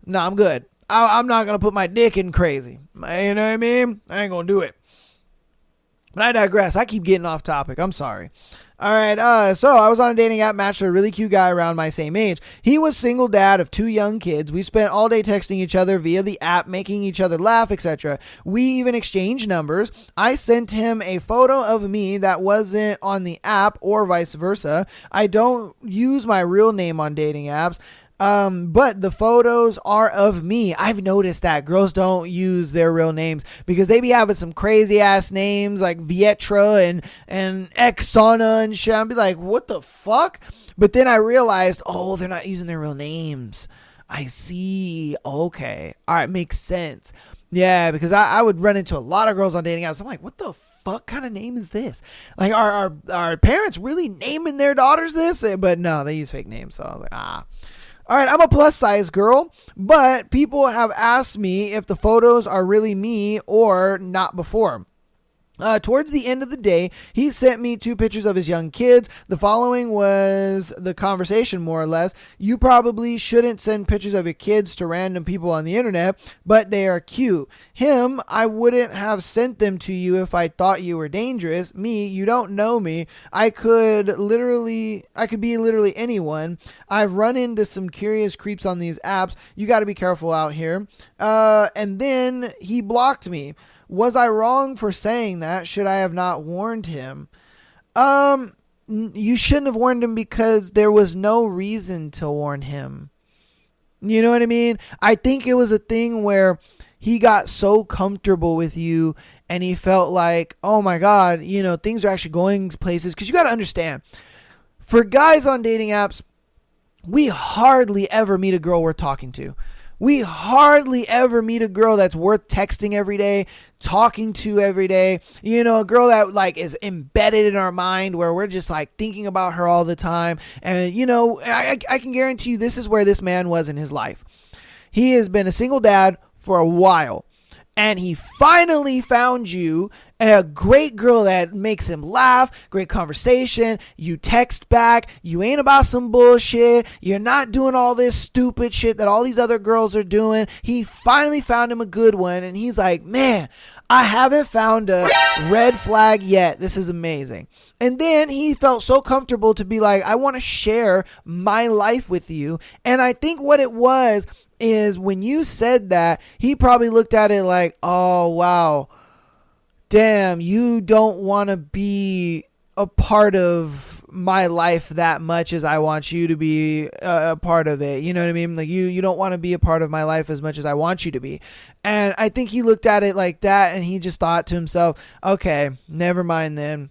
no, I'm good. I'm not gonna put my dick in crazy. You know what I mean? I ain't gonna do it. But I digress. I keep getting off topic. I'm sorry. All right. So I was on a dating app, matched with a really cute guy around my same age. He was single dad of 2 young kids. We spent all day texting each other via the app, making each other laugh, etc. We even exchanged numbers. I sent him a photo of me that wasn't on the app or vice versa. I don't use my real name on dating apps. But the photos are of me. I've noticed that girls don't use their real names because they be having some crazy ass names like Vietra and Exana and shit. I'd be like, what the fuck? But then I realized, oh, they're not using their real names. I see. Okay. All right. Makes sense. Yeah, because I would run into a lot of girls on dating apps. I'm like, what the fuck kind of name is this? Like, are parents really naming their daughters this? But no, they use fake names. So I was like, All right, I'm a plus size girl, but people have asked me if the photos are really me or not before. Towards the end of the day, he sent me 2 pictures of his young kids. The following was the conversation, more or less. You probably shouldn't send pictures of your kids to random people on the internet, but they are cute. Him, I wouldn't have sent them to you if I thought you were dangerous. Me, you don't know me. I could be literally anyone. I've run into some curious creeps on these apps. You got to be careful out here. And then he blocked me. Was I wrong for saying that? Should I have not warned him? You shouldn't have warned him because there was no reason to warn him. You know what I mean? I think it was a thing where he got so comfortable with you and he felt like, oh my God, you know, things are actually going places. Because you got to understand, for guys on dating apps, we hardly ever meet a girl we're talking to. We hardly ever meet a girl that's worth texting every day, talking to every day. You know, a girl that like is embedded in our mind where we're just like thinking about her all the time. And, you know, I can guarantee you this is where this man was in his life. He has been a single dad for a while. And he finally found you, a great girl that makes him laugh, great conversation. You text back. You ain't about some bullshit. You're not doing all this stupid shit that all these other girls are doing. He finally found him a good one. And he's like, man, I haven't found a red flag yet. This is amazing. And then he felt so comfortable to be like, I want to share my life with you. And I think what it was is when you said that, he probably looked at it like, oh, wow, damn, you don't want to be a part of my life that much as I want you to be a part of it. You know what I mean? Like you don't want to be a part of my life as much as I want you to be. And I think he looked at it like that and he just thought to himself, okay, never mind then.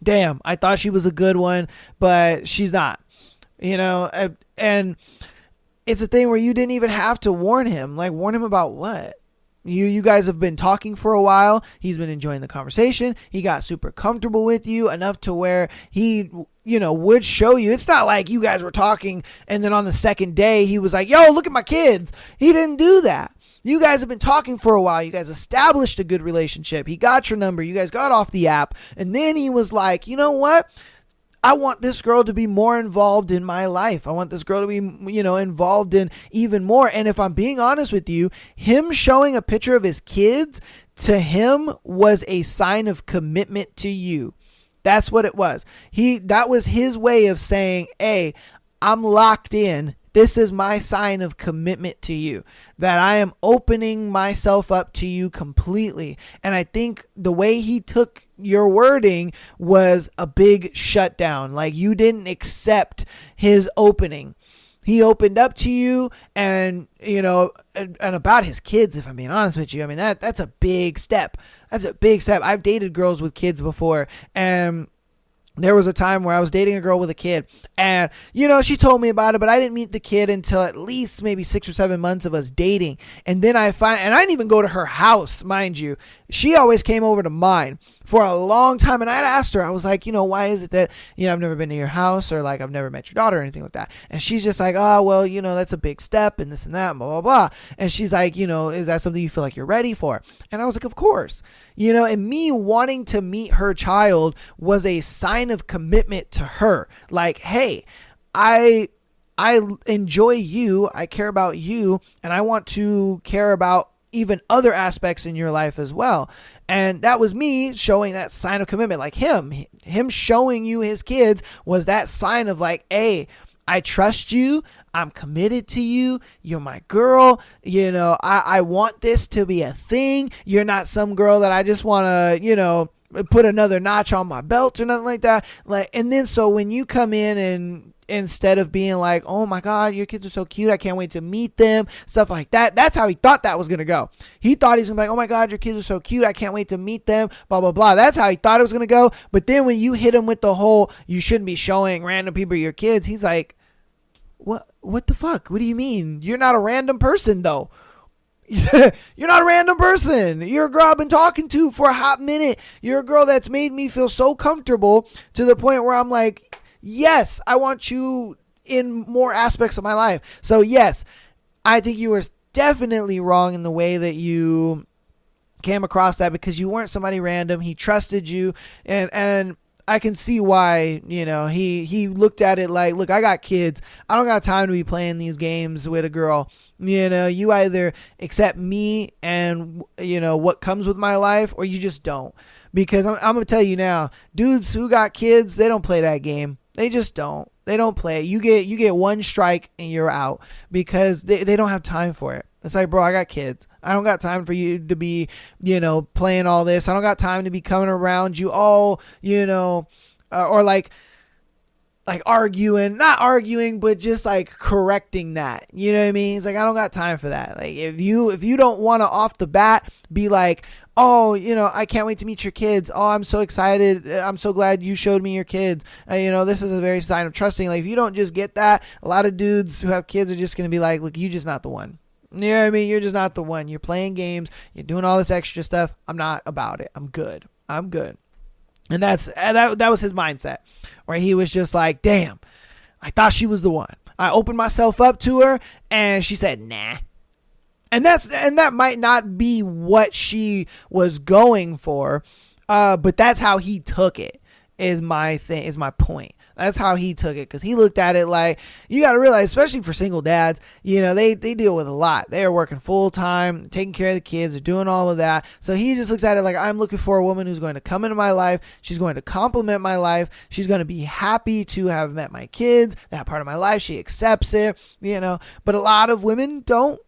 Damn, I thought she was a good one, but she's not, you know? And it's a thing where you didn't even have to warn him. Like, warn him about what? You guys have been talking for a while. He's been enjoying the conversation. He got super comfortable with you enough to where he, you know, would show you. It's not like you guys were talking and then on the second day he was like, yo, look at my kids. He didn't do that. You guys have been talking for a while. You guys established a good relationship. He got your number. You guys got off the app. And then he was like, you know what? I want this girl to be more involved in my life. I want this girl to be, you know, involved in even more. And if I'm being honest with you, him showing a picture of his kids to him was a sign of commitment to you. That's what it was. That was his way of saying, hey, I'm locked in. This is my sign of commitment to you, that I am opening myself up to you completely. And I think the way he took your wording was a big shutdown. Like, you didn't accept his opening. He opened up to you, and, you know, and about his kids, if I'm being honest with you, I mean, that's a big step. That's a big step. I've dated girls with kids before, and there was a time where I was dating a girl with a kid, and, you know, she told me about it, but I didn't meet the kid until at least maybe 6 or 7 months of us dating. And then and I didn't even go to her house, mind you. She always came over to mine for a long time. And I'd asked her, I was like, you know, why is it that, you know, I've never been to your house, or like, I've never met your daughter or anything like that. And she's just like, oh, well, you know, that's a big step and this and that, and blah, blah, blah. And she's like, you know, is that something you feel like you're ready for? And I was like, of course. You know, and me wanting to meet her child was a sign of commitment to her. Like, hey, I enjoy you, I care about you, and I want to care about even other aspects in your life as well. And that was me showing that sign of commitment. Like, him showing you his kids was that sign of like, hey, I trust you. I'm committed to you. You're my girl. You know, I want this to be a thing. You're not some girl that I just want to, you know, put another notch on my belt or nothing like that. Like, and then so when you come in, and instead of being like, oh my God, your kids are so cute, I can't wait to meet them, stuff like that. That's how he thought that was going to go. He thought he's going to be like, oh my God, your kids are so cute, I can't wait to meet them, blah, blah, blah. That's how he thought it was going to go. But then when you hit him with the whole, you shouldn't be showing random people your kids, he's like, what the fuck? What do you mean? You're not a random person, though. You're not a random person. You're a girl I've been talking to for a hot minute. You're a girl that's made me feel so comfortable to the point where I'm like, yes, I want you in more aspects of my life. So yes, I think you were definitely wrong in the way that you came across that, because you weren't somebody random. He trusted you, and I can see why, you know, he looked at it like, look, I got kids. I don't got time to be playing these games with a girl. You know, you either accept me and, you know, what comes with my life, or you just don't. Because I'm going to tell you now, dudes who got kids, they don't play that game. They just don't. They don't play it. You get one strike and you're out, because they don't have time for it. It's like, bro, I got kids. I don't got time for you to be, you know, playing all this. I don't got time to be coming around you all, you know, or like arguing, not arguing, but just like correcting that. You know what I mean? It's like, I don't got time for that. Like, if you don't want to off the bat be like, oh, you know, I can't wait to meet your kids. Oh, I'm so excited. I'm so glad you showed me your kids. You know, this is a very sign of trusting. Like, if you don't just get that, a lot of dudes who have kids are just going to be like, look, you just not the one. You know what I mean? You're just not the one. You're playing games. You're doing all this extra stuff. I'm not about it. I'm good. And that was his mindset, where he was just like, damn, I thought she was the one. I opened myself up to her, and she said, nah. And that might not be what she was going for, but that's how he took it, is my point. That's how he took it, because he looked at it like, you got to realize, especially for single dads, you know, they deal with a lot. They are working full time, taking care of the kids, they're doing all of that. So he just looks at it like, I'm looking for a woman who's going to come into my life. She's going to complement my life. She's going to be happy to have met my kids, that part of my life. She accepts it, you know, but a lot of women don't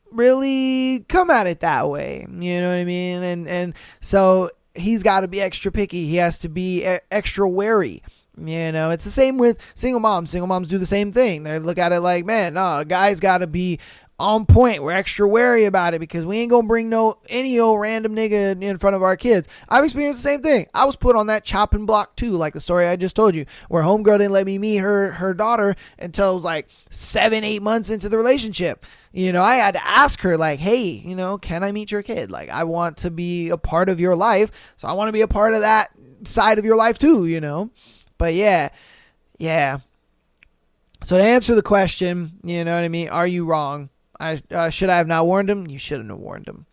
really come at it that way. You know what I mean? And so he's got to be extra picky. He has to be extra wary. You know, it's the same with single moms. Single moms do the same thing. They look at it like, man, no, a guy's got to be on point. We're extra wary about it, because we ain't gonna bring any old random nigga in front of our kids. I've experienced the same thing. I was put on that chopping block too, like the story I just told you, where homegirl didn't let me meet her daughter until it was like 7-8 months into the relationship. You know, I had to ask her, like, hey, you know, can I meet your kid? Like, I want to be a part of your life, so I want to be a part of that side of your life too, you know. But yeah. So to answer the question, you know what I mean? Are you wrong? Should I have not warned him? You shouldn't have warned him.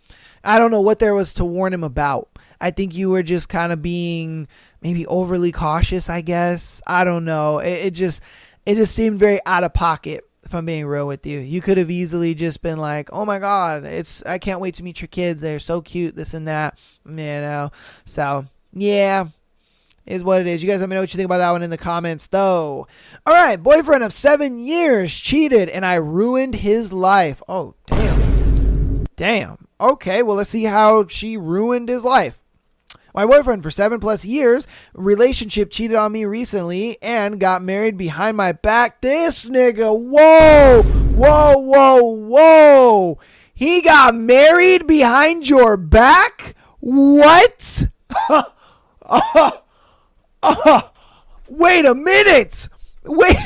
I don't know what there was to warn him about. I think you were just kind of being maybe overly cautious, I guess. I don't know. It just seemed very out of pocket, if I'm being real with you. You could have easily just been like, oh my God, I can't wait to meet your kids. They're so cute, this and that, you know. So, yeah. Is what it is. You guys let me know what you think about that one in the comments, though. All right, boyfriend of 7 years cheated, and I ruined his life. Oh, damn. Okay, well, let's see how she ruined his life. My boyfriend for 7+ years, relationship, cheated on me recently and got married behind my back. This nigga, whoa. He got married behind your back? What? Wait a minute. Wait.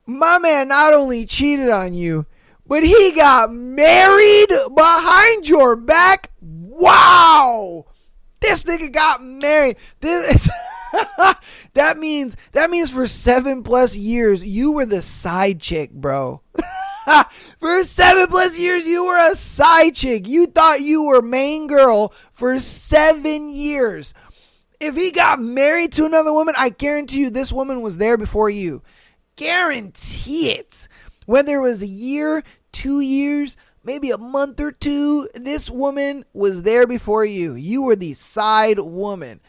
My man not only cheated on you, but he got married behind your back. Wow. This nigga got married. That means for 7+ years you were the side chick, bro. For 7+ years you were a side chick. You thought you were main girl for 7 years. If he got married to another woman, I guarantee you this woman was there before you. Guarantee it. Whether it was a year, 2 years, maybe a month or two, this woman was there before you. You were the side woman.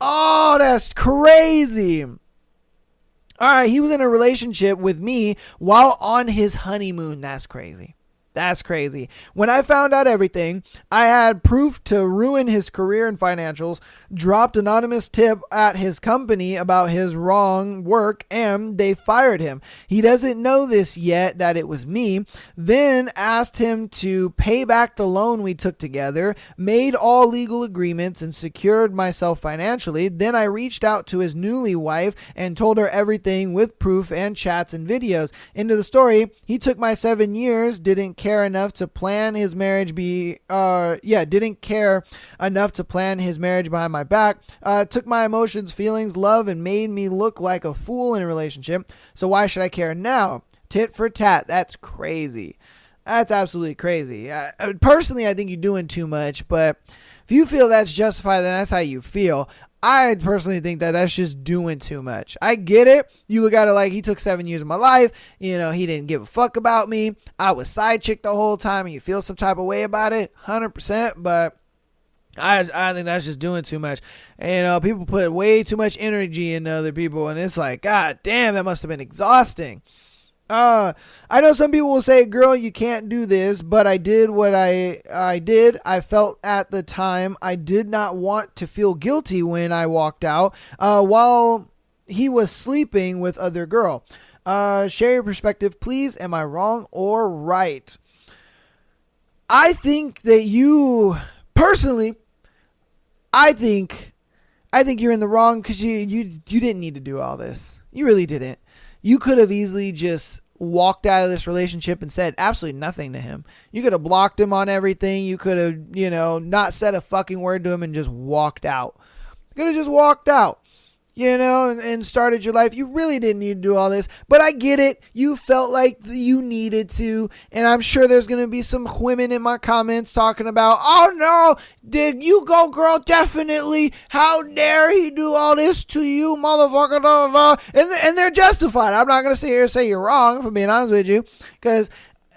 Oh, that's crazy. All right, he was in a relationship with me while on his honeymoon. That's crazy. That's crazy. When I found out everything, I had proof to ruin his career and financials, dropped anonymous tip at his company about his wrong work, and they fired him. He doesn't know this yet that it was me. Then asked him to pay back the loan we took together, made all legal agreements, and secured myself financially. Then I reached out to his newly wife and told her everything with proof and chats and videos. Into the story, he took my 7 years, didn't care enough to plan his marriage didn't care enough to plan his marriage behind my back, took my emotions, feelings, love, and made me look like a fool in a relationship. So why should I care now? Tit for tat. That's crazy. That's absolutely crazy. Personally, I think you're doing too much, but if you feel that's justified, then that's how you feel. I personally think that that's just doing too much. I get it. You look at it like he took 7 years of my life. You know, he didn't give a fuck about me. I was side chick the whole time and you feel some type of way about it. 100%. But I think that's just doing too much. And, you know, people put way too much energy into other people. And it's like, God damn, that must have been exhausting. I know some people will say, girl, you can't do this, but I did what I did. I felt at the time I did not want to feel guilty when I walked out while he was sleeping with other girl. Share your perspective, please. Am I wrong or right? I think that you, personally, I think you're in the wrong because you didn't need to do all this. You really didn't. You could have easily just walked out of this relationship and said absolutely nothing to him. You could have blocked him on everything. You could have, not said a fucking word to him and just walked out. You could have just walked out, and started your life. You really didn't need to do all this, but I get it. You felt like you needed to, and I'm sure there's going to be some women in my comments talking about, oh no, did you go, girl? Definitely. How dare he do all this to you, motherfucker? Da, da, da. And they're justified. I'm not going to sit here and say you're wrong, for being honest with you, because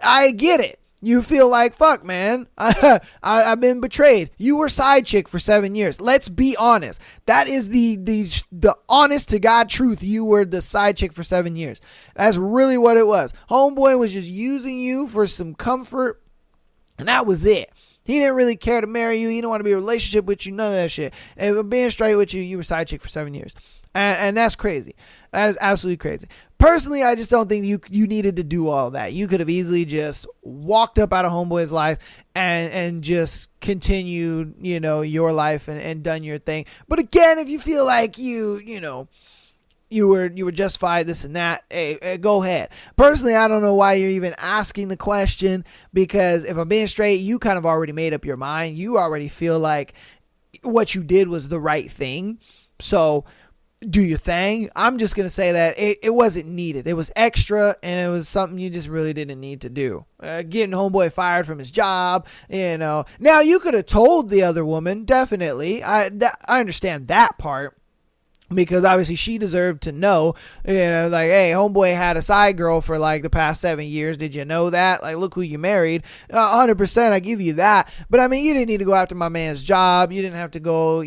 I get it. You feel like, fuck, man, I've been betrayed. You were side chick for 7 years. Let's be honest. That is the honest to God truth. You were the side chick for 7 years. That's really what it was. Homeboy was just using you for some comfort, and that was it. He didn't really care to marry you. He didn't want to be in a relationship with you. None of that shit. And being straight with you, you were side chick for 7 years. And that's crazy. That is absolutely crazy. Personally, I just don't think you needed to do all that. You could have easily just walked up out of homeboy's life and just continued, your life and done your thing. But again, if you feel like you were justified, this and that, hey, go ahead. Personally, I don't know why you're even asking the question, because if I'm being straight, you kind of already made up your mind. You already feel like what you did was the right thing. So do your thing. I'm just going to say that it wasn't needed. It was extra, and it was something you just really didn't need to do. Getting homeboy fired from his job, Now, you could have told the other woman, definitely. I understand that part. because obviously she deserved to know, like, hey, homeboy had a side girl for like the past 7 years. Did you know that? Like, look who you married. 100%, I give you that. But I mean, you didn't need to go after my man's job. You didn't have to go,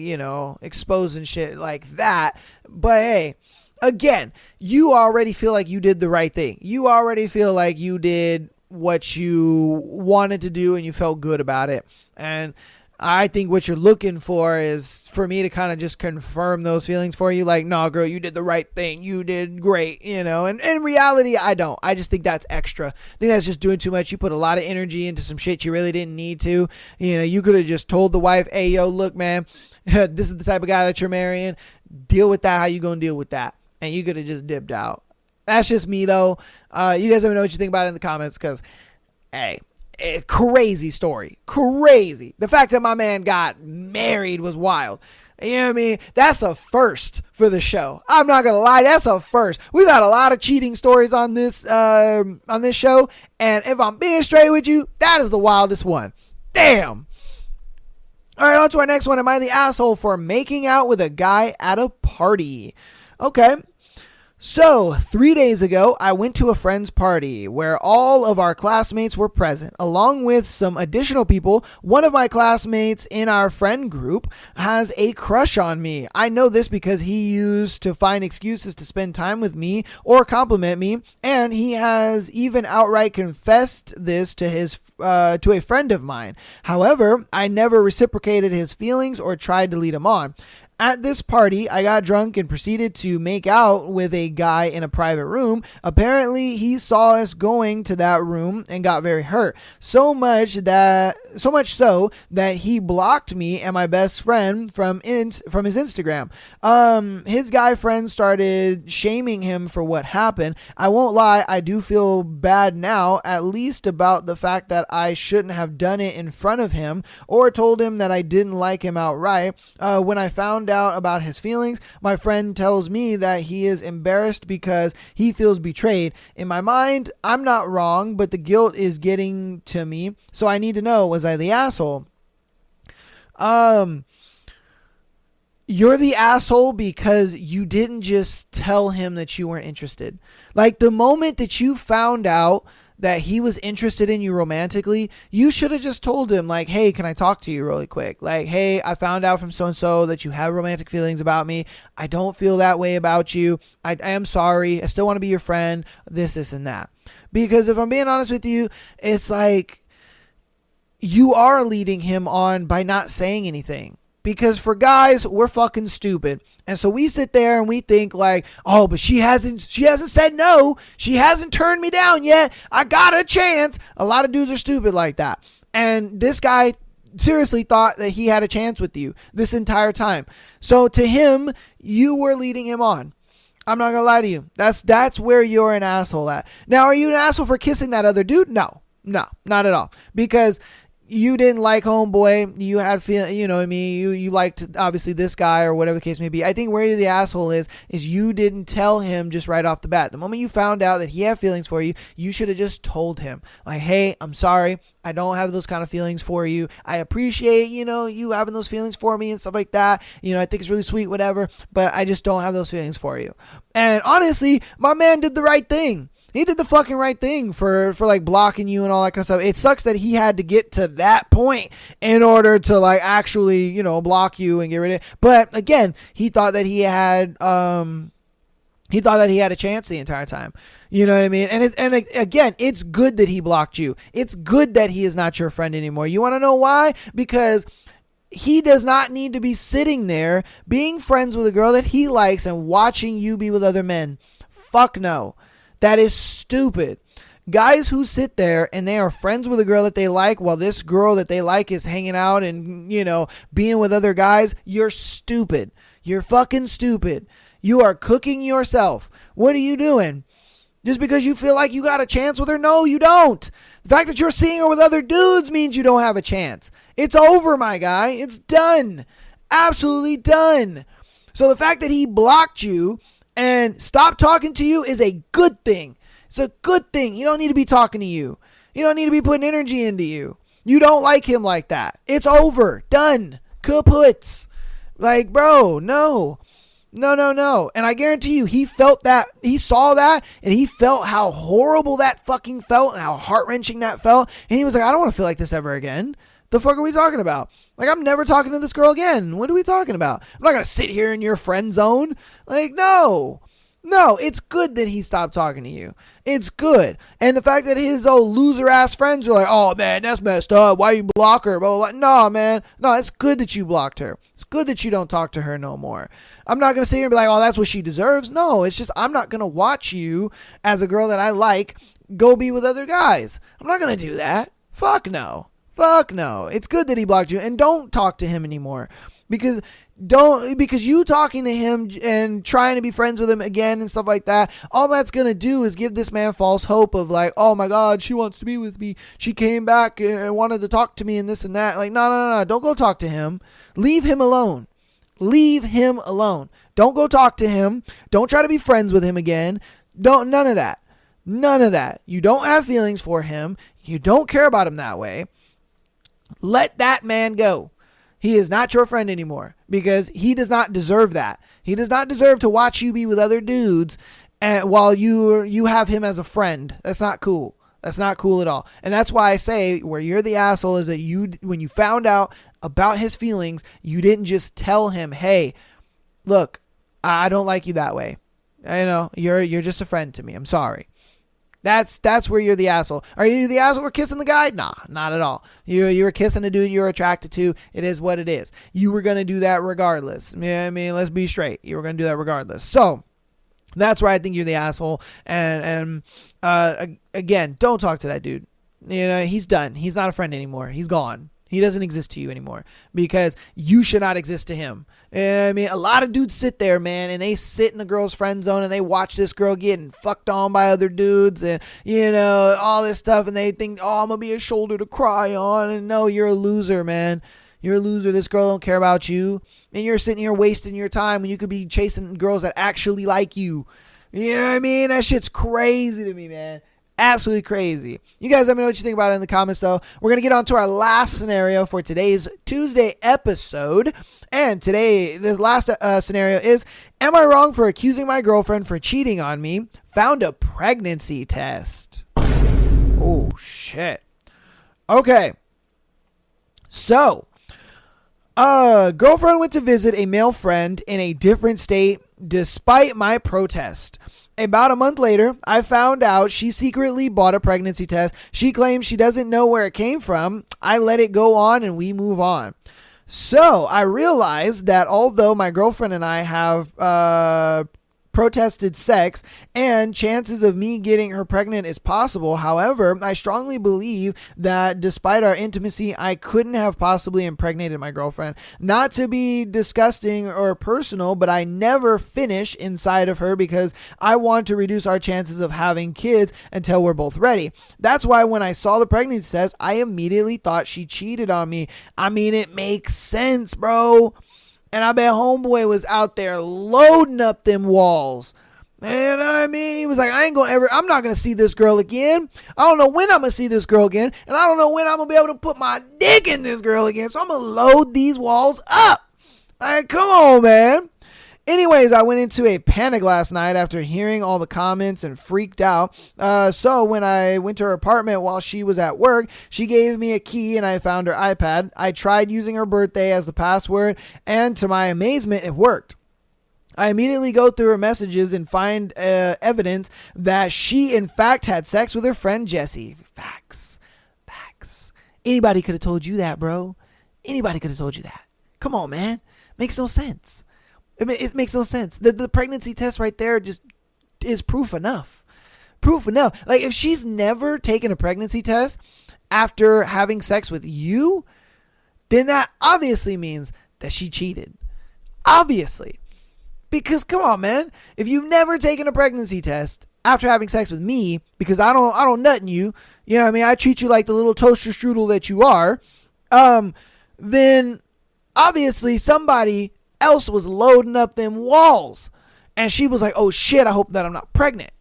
exposing shit like that. But hey, again, you already feel like you did the right thing. You already feel like you did what you wanted to do and you felt good about it. And I think what you're looking for is for me to kind of just confirm those feelings for you. Like, no, girl, you did the right thing. You did great, and in reality, I don't. I just think that's extra. I think that's just doing too much. You put a lot of energy into some shit you really didn't need to. You could have just told the wife, hey, yo, look, man, this is the type of guy that you're marrying. Deal with that. How you going to deal with that? And you could have just dipped out. That's just me, though. You guys let me know what you think about it in the comments, because, hey, crazy story. Crazy. The fact that my man got married was wild. You know what I mean? That's a first for the show. I'm not going to lie. That's a first. We've had a lot of cheating stories on this show. And if I'm being straight with you, that is the wildest one. Damn. All right, on to our next one. Am I the asshole for making out with a guy at a party? Okay. So, 3 days ago, I went to a friend's party where all of our classmates were present, along with some additional people. One of my classmates in our friend group has a crush on me. I know this because he used to find excuses to spend time with me or compliment me, and he has even outright confessed this to a friend of mine. However, I never reciprocated his feelings or tried to lead him on. At this party, I got drunk and proceeded to make out with a guy in a private room. Apparently, he saw us going to that room and got very hurt. So much so that he blocked me and my best friend from his Instagram. His guy friend started shaming him for what happened. I won't lie, I do feel bad now, at least about the fact that I shouldn't have done it in front of him or told him that I didn't like him outright. When I found out about his feelings, my friend tells me that he is embarrassed because he feels betrayed. In my mind, I'm not wrong, but the guilt is getting to me. So I need to know, was I the asshole? You're the asshole because you didn't just tell him that you weren't interested. Like, the moment that you found out that he was interested in you romantically, you should have just told him, like, hey, can I talk to you really quick? Like, hey, I found out from so-and-so that you have romantic feelings about me. I don't feel that way about you. I am sorry. I still want to be your friend. This, and that. Because if I'm being honest with you, it's like you are leading him on by not saying anything. Because for guys, we're fucking stupid. And so we sit there and we think like, oh, but she hasn't said no. She hasn't turned me down yet. I got a chance. A lot of dudes are stupid like that. And this guy seriously thought that he had a chance with you this entire time. So to him, you were leading him on. I'm not gonna lie to you. That's where you're an asshole at. Now, are you an asshole for kissing that other dude? No, not at all. Because you didn't like homeboy. You had feeling, you know what I mean? You liked obviously this guy or whatever the case may be. I think where the asshole is you didn't tell him just right off the bat. The moment you found out that he had feelings for you, you should have just told him like, hey, I'm sorry. I don't have those kind of feelings for you. I appreciate, you having those feelings for me and stuff like that. I think it's really sweet, whatever, but I just don't have those feelings for you. And honestly, my man did the right thing. He did the fucking right thing for like blocking you and all that kind of stuff. It sucks that he had to get to that point in order to like actually, block you and get rid of it. But again, he thought that he had a chance the entire time. You know what I mean? And again, it's good that he blocked you. It's good that he is not your friend anymore. You want to know why? Because he does not need to be sitting there being friends with a girl that he likes and watching you be with other men. Fuck no. That is stupid. Guys who sit there and they are friends with a girl that they like while this girl that they like is hanging out and, being with other guys, you're stupid. You're fucking stupid. You are cooking yourself. What are you doing? Just because you feel like you got a chance with her? No, you don't. The fact that you're seeing her with other dudes means you don't have a chance. It's over, my guy. It's done. Absolutely done. So the fact that he blocked you and stop talking to you is a good thing. It's a good thing. He don't need to be talking to you. You don't need to be putting energy into you. You don't like him like that. It's over. Done. Kaputs. Like, bro, no. No. And I guarantee you, he felt that, he saw that, and he felt how horrible that fucking felt and how heart-wrenching that felt. And he was like, I don't want to feel like this ever again. The fuck are we talking about? Like, I'm never talking to this girl again. What are we talking about? I'm not going to sit here in your friend zone. Like, no, it's good that he stopped talking to you. It's good. And the fact that his old loser ass friends are like, oh man, that's messed up. Why you block her? Blah, blah, blah. No, man. No, it's good that you blocked her. It's good that you don't talk to her no more. I'm not going to sit here and be like, oh, that's what she deserves. No, it's just, I'm not going to watch you as a girl that I like go be with other guys. I'm not going to do that. Fuck no. It's good that he blocked you, and don't talk to him anymore because you talking to him and trying to be friends with him again and stuff like that, all that's going to do is give this man false hope of like, oh my God, she wants to be with me. She came back and wanted to talk to me and this and that. Like, no. Don't go talk to him. Leave him alone. Don't go talk to him. Don't try to be friends with him again. None of that. You don't have feelings for him. You don't care about him that way. Let that man go. He is not your friend anymore because he does not deserve that. He does not deserve to watch you be with other dudes while you have him as a friend. That's not cool. That's not cool at all. And that's why I say where you're the asshole is that when you found out about his feelings, you didn't just tell him, hey, look, I don't like you that way. I know you're just a friend to me. I'm sorry. That's where you're the asshole. Are you the asshole for kissing the guy? Nah, not at all. You were kissing a dude you were attracted to. It is what it is. You were going to do that regardless. Yeah, I mean, let's be straight. You were going to do that regardless. So that's why I think you're the asshole. And again, don't talk to that dude. You know, he's done. He's not a friend anymore. He's gone. He doesn't exist to you anymore because you should not exist to him. And I mean, a lot of dudes sit there, man, and they sit in the girl's friend zone and they watch this girl getting fucked on by other dudes and, you know, all this stuff. And they think, oh, I'm going to be a shoulder to cry on. And no, you're a loser, man. You're a loser. This girl don't care about you. And you're sitting here wasting your time when you could be chasing girls that actually like you. You know what I mean? That shit's crazy to me, man. Absolutely crazy. You guys let me know what you think about it in the comments, though. We're going to get on to our last scenario for today's Tuesday episode. And today, the last scenario is, am I wrong for accusing my girlfriend for cheating on me? Found a pregnancy test. Oh, shit. Okay. So, girlfriend went to visit a male friend in a different state despite my protest. About a month later, I found out she secretly bought a pregnancy test. She claims she doesn't know where it came from. I let it go on and we move on. So I realized that although my girlfriend and I have protested sex and chances of me getting her pregnant is possible. However, I strongly believe that despite our intimacy, I couldn't have possibly impregnated my girlfriend. Not to be disgusting or personal, but I never finish inside of her because I want to reduce our chances of having kids until we're both ready. That's why when I saw the pregnancy test, I immediately thought she cheated on me. I mean, it makes sense, bro. And I bet homeboy was out there loading up them walls. And I mean, he was like, I'm not going to see this girl again. I don't know when I'm going to see this girl again. And I don't know when I'm going to be able to put my dick in this girl again. So I'm going to load these walls up. Like, come on, man. Anyways, I went into a panic last night after hearing all the comments and freaked out. So when I went to her apartment while she was at work, she gave me a key and I found her iPad. I tried using her birthday as the password, and to my amazement, it worked. I immediately go through her messages and find evidence that she, in fact, had sex with her friend Jessie. Facts. Anybody could have told you that, bro. Anybody could have told you that. Come on, man. Makes no sense. It makes no sense. The pregnancy test right there just is proof enough. Like, if she's never taken a pregnancy test after having sex with you, then that obviously means that she cheated. Obviously. Because, come on, man. If you've never taken a pregnancy test after having sex with me, because I don't nut in you, you know what I mean? I treat you like the little toaster strudel that you are, then obviously somebody else was loading up them walls. And she was like, oh shit, I hope that I'm not pregnant.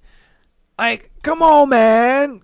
Like, come on, man.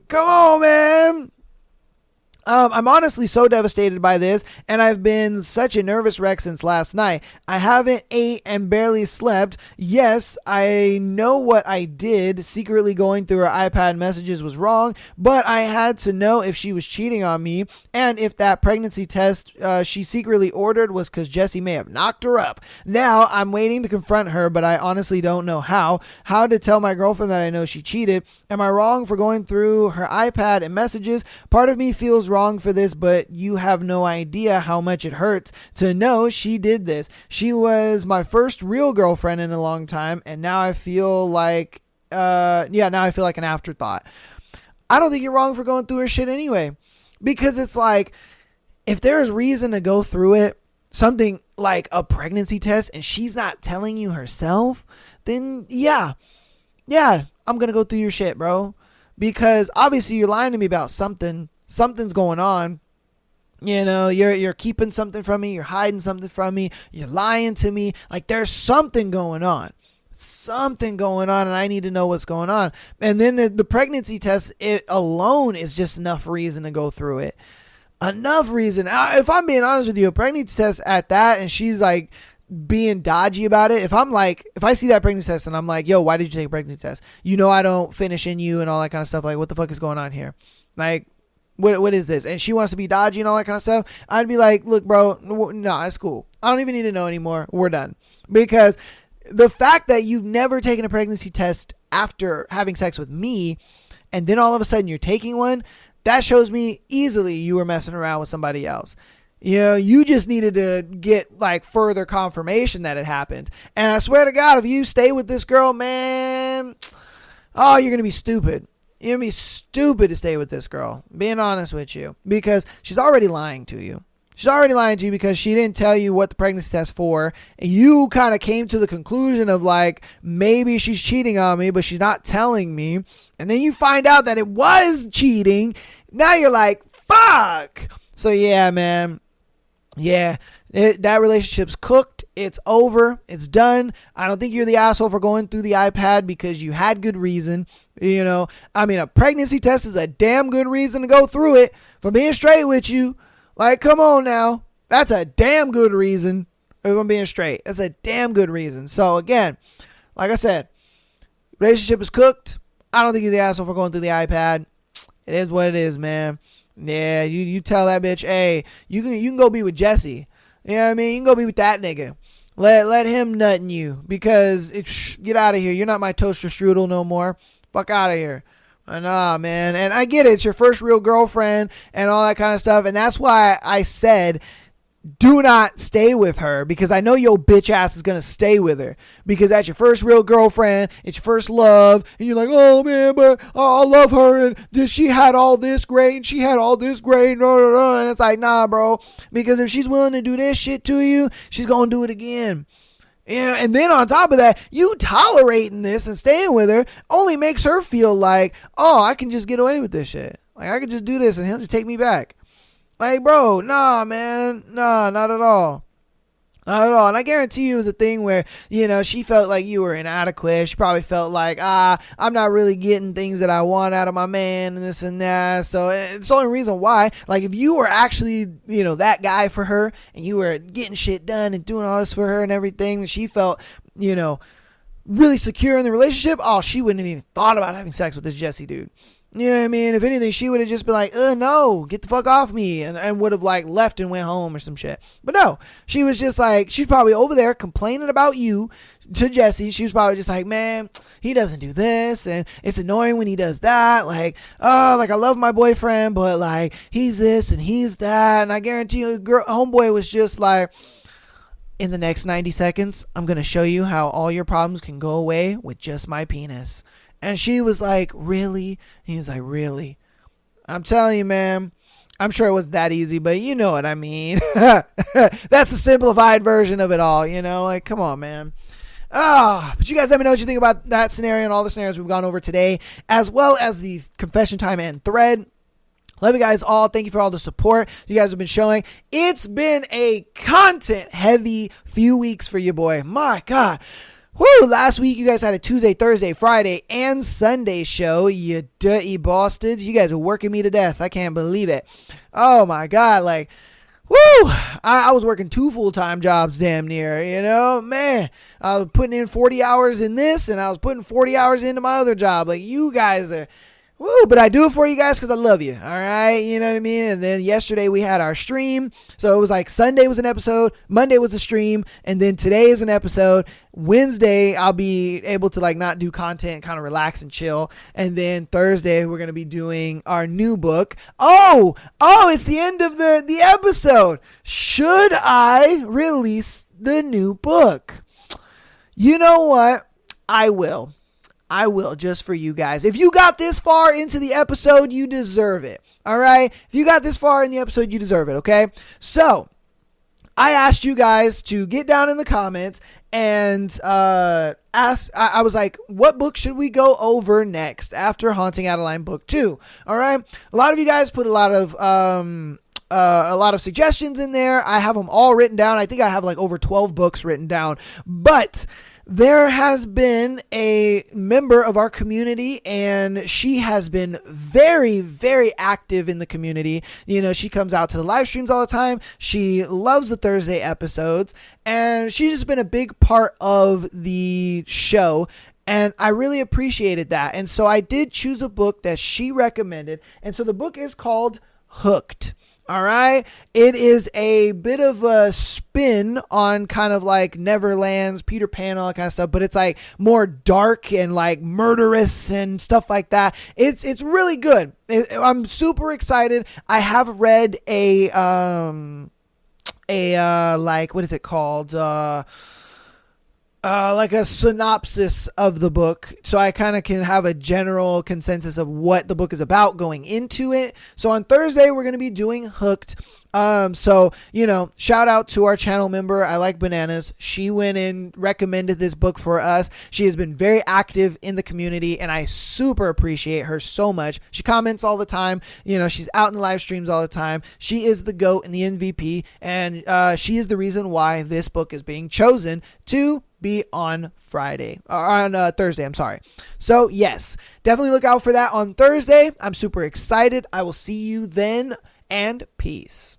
I'm honestly so devastated by this, and I've been such a nervous wreck since last night. I haven't ate and barely slept. Yes, I know what I did. Secretly going through her iPad messages was wrong, but I had to know if she was cheating on me, and if that pregnancy test she secretly ordered was because Jesse may have knocked her up. Now, I'm waiting to confront her, but I honestly don't know how. How to tell my girlfriend that I know she cheated. Am I wrong for going through her iPad and messages? Part of me feels wrong for this, but you have no idea how much it hurts to know she did this. She was my first real girlfriend in a long time, and now I feel like now I feel like an afterthought. I don't think you're wrong for going through her shit anyway, because it's like, if there's reason to go through it, something like a pregnancy test, and she's not telling you herself, then yeah, I'm gonna go through your shit, bro, because obviously you're lying to me about something. Something's going on. You know, you're keeping something from me. You're hiding something from me. You're lying to me. Like, there's something going on. And I need to know what's going on. And then the pregnancy test, it alone is just enough reason to go through it. Enough reason. If I'm being honest with you, a pregnancy test at that, and she's like being dodgy about it. If I see that pregnancy test and I'm like, yo, why did you take a pregnancy test? You know, I don't finish in you and all that kind of stuff. Like, what the fuck is going on here? Like, what is this? And she wants to be dodgy and all that kind of stuff. I'd be like, look, bro, no, it's cool. I don't even need to know anymore. We're done. Because the fact that you've never taken a pregnancy test after having sex with me, and then all of a sudden you're taking one, that shows me easily you were messing around with somebody else. You know, you just needed to get like further confirmation that it happened. And I swear to God, if you stay with this girl, man, oh, you're going to be stupid. You're going to be stupid to stay with this girl, being honest with you, because she's already lying to you. She's already lying to you because she didn't tell you what the pregnancy test for. And you kind of came to the conclusion of like, maybe she's cheating on me, but she's not telling me. And then you find out that it was cheating. Now you're like, fuck. So yeah, man. Yeah, that relationship's cooked. It's over. It's done. I don't think you're the asshole for going through the iPad because you had good reason. You know, I mean, a pregnancy test is a damn good reason to go through it. For being straight with you, like, come on now. That's a damn good reason. If I'm being straight, that's a damn good reason. So again, like I said, relationship is cooked. I don't think you're the asshole for going through the iPad. It is what it is, man. Yeah, you tell that bitch, hey, you can go be with Jesse. You know what I mean? You can go be with that nigga. Let him nut in you, because get out of here. You're not my toaster strudel no more. Fuck out of here. Nah, man. And I get it. It's your first real girlfriend and all that kind of stuff. And that's why I said, do not stay with her, because I know your bitch ass is going to stay with her, because that's your first real girlfriend. It's your first love. And you're like, oh man, but I love her. And she had all this great and she had all this great. And it's like, nah, bro, because if she's willing to do this shit to you, she's going to do it again. Yeah, and then on top of that, you tolerating this and staying with her only makes her feel like, oh, I can just get away with this shit. Like, I can just do this and he'll just take me back. Like, bro, nah, man. Nah, not at all. Not at all. And I guarantee you it was a thing where, you know, she felt like you were inadequate. She probably felt like, I'm not really getting things that I want out of my man and this and that. So it's the only reason why. Like, if you were actually, you know, that guy for her and you were getting shit done and doing all this for her and everything, and she felt, you know, really secure in the relationship, oh, she wouldn't have even thought about having sex with this Jesse dude. You know what I mean? If anything, she would have just been like, no, get the fuck off me, and would have like left and went home or some shit. But no, she was just like, she's probably over there complaining about you to Jesse. She was probably just like, man, he doesn't do this, and it's annoying when he does that. Like, oh, like I love my boyfriend, but like he's this and he's that. And I guarantee you, homeboy was just like, in the next 90 seconds, I'm going to show you how all your problems can go away with just my penis. And she was like, really? He was like, really? I'm telling you, man. I'm sure it was that easy, but you know what I mean. That's a simplified version of it all, you know? Like, come on, man. But you guys let me know what you think about that scenario and all the scenarios we've gone over today, as well as the confession time and thread. Love you guys all. Thank you for all the support you guys have been showing. It's been a content-heavy few weeks for you, boy. My God. Woo! Last week you guys had a Tuesday, Thursday, Friday, and Sunday show. You dirty bastards. You guys are working me to death. I can't believe it. Oh my God. Like, woo! I was working 2 full-time jobs damn near, man. I was putting in 40 hours in this and I was putting 40 hours into my other job. Like, you guys are... Woo, but I do it for you guys because I love you. All right. You know what I mean? And then yesterday we had our stream. So it was like Sunday was an episode. Monday was the stream. And then today is an episode. Wednesday, I'll be able to like not do content, kind of relax and chill. And then Thursday, we're going to be doing our new book. Oh, it's the end of the episode. Should I release the new book? You know what? I will just for you guys. If you got this far into the episode, you deserve it. All right. If you got this far in the episode, you deserve it. Okay. So I asked you guys to get down in the comments and ask. I was like, what book should we go over next after Haunting Adeline book 2? All right. A lot of you guys put a lot of suggestions in there. I have them all written down. I think I have like over 12 books written down, but there has been a member of our community and she has been very, very active in the community. She comes out to the live streams all the time. She loves the Thursday episodes and she's just been a big part of the show. And I really appreciated that. And so I did choose a book that she recommended. And so the book is called Hooked. All right. It is a bit of a spin on kind of like Neverland's, Peter Pan, all that kind of stuff, but it's like more dark and like murderous and stuff like that. It's really good. I'm super excited. I have read like, what is it called? Like a synopsis of the book, so I kind of can have a general consensus of what the book is about going into it. So on Thursday we're going to be doing Hooked. So shout out to our channel member, I Like Bananas. She went and recommended this book for us. She has been very active in the community and I super appreciate her so much. She comments all the time. She's out in the live streams all the time. She is the GOAT and the MVP, and she is the reason why this book is being chosen to be on Thursday. I'm sorry. So yes, definitely look out for that on Thursday. I'm super excited. I will see you then, and peace.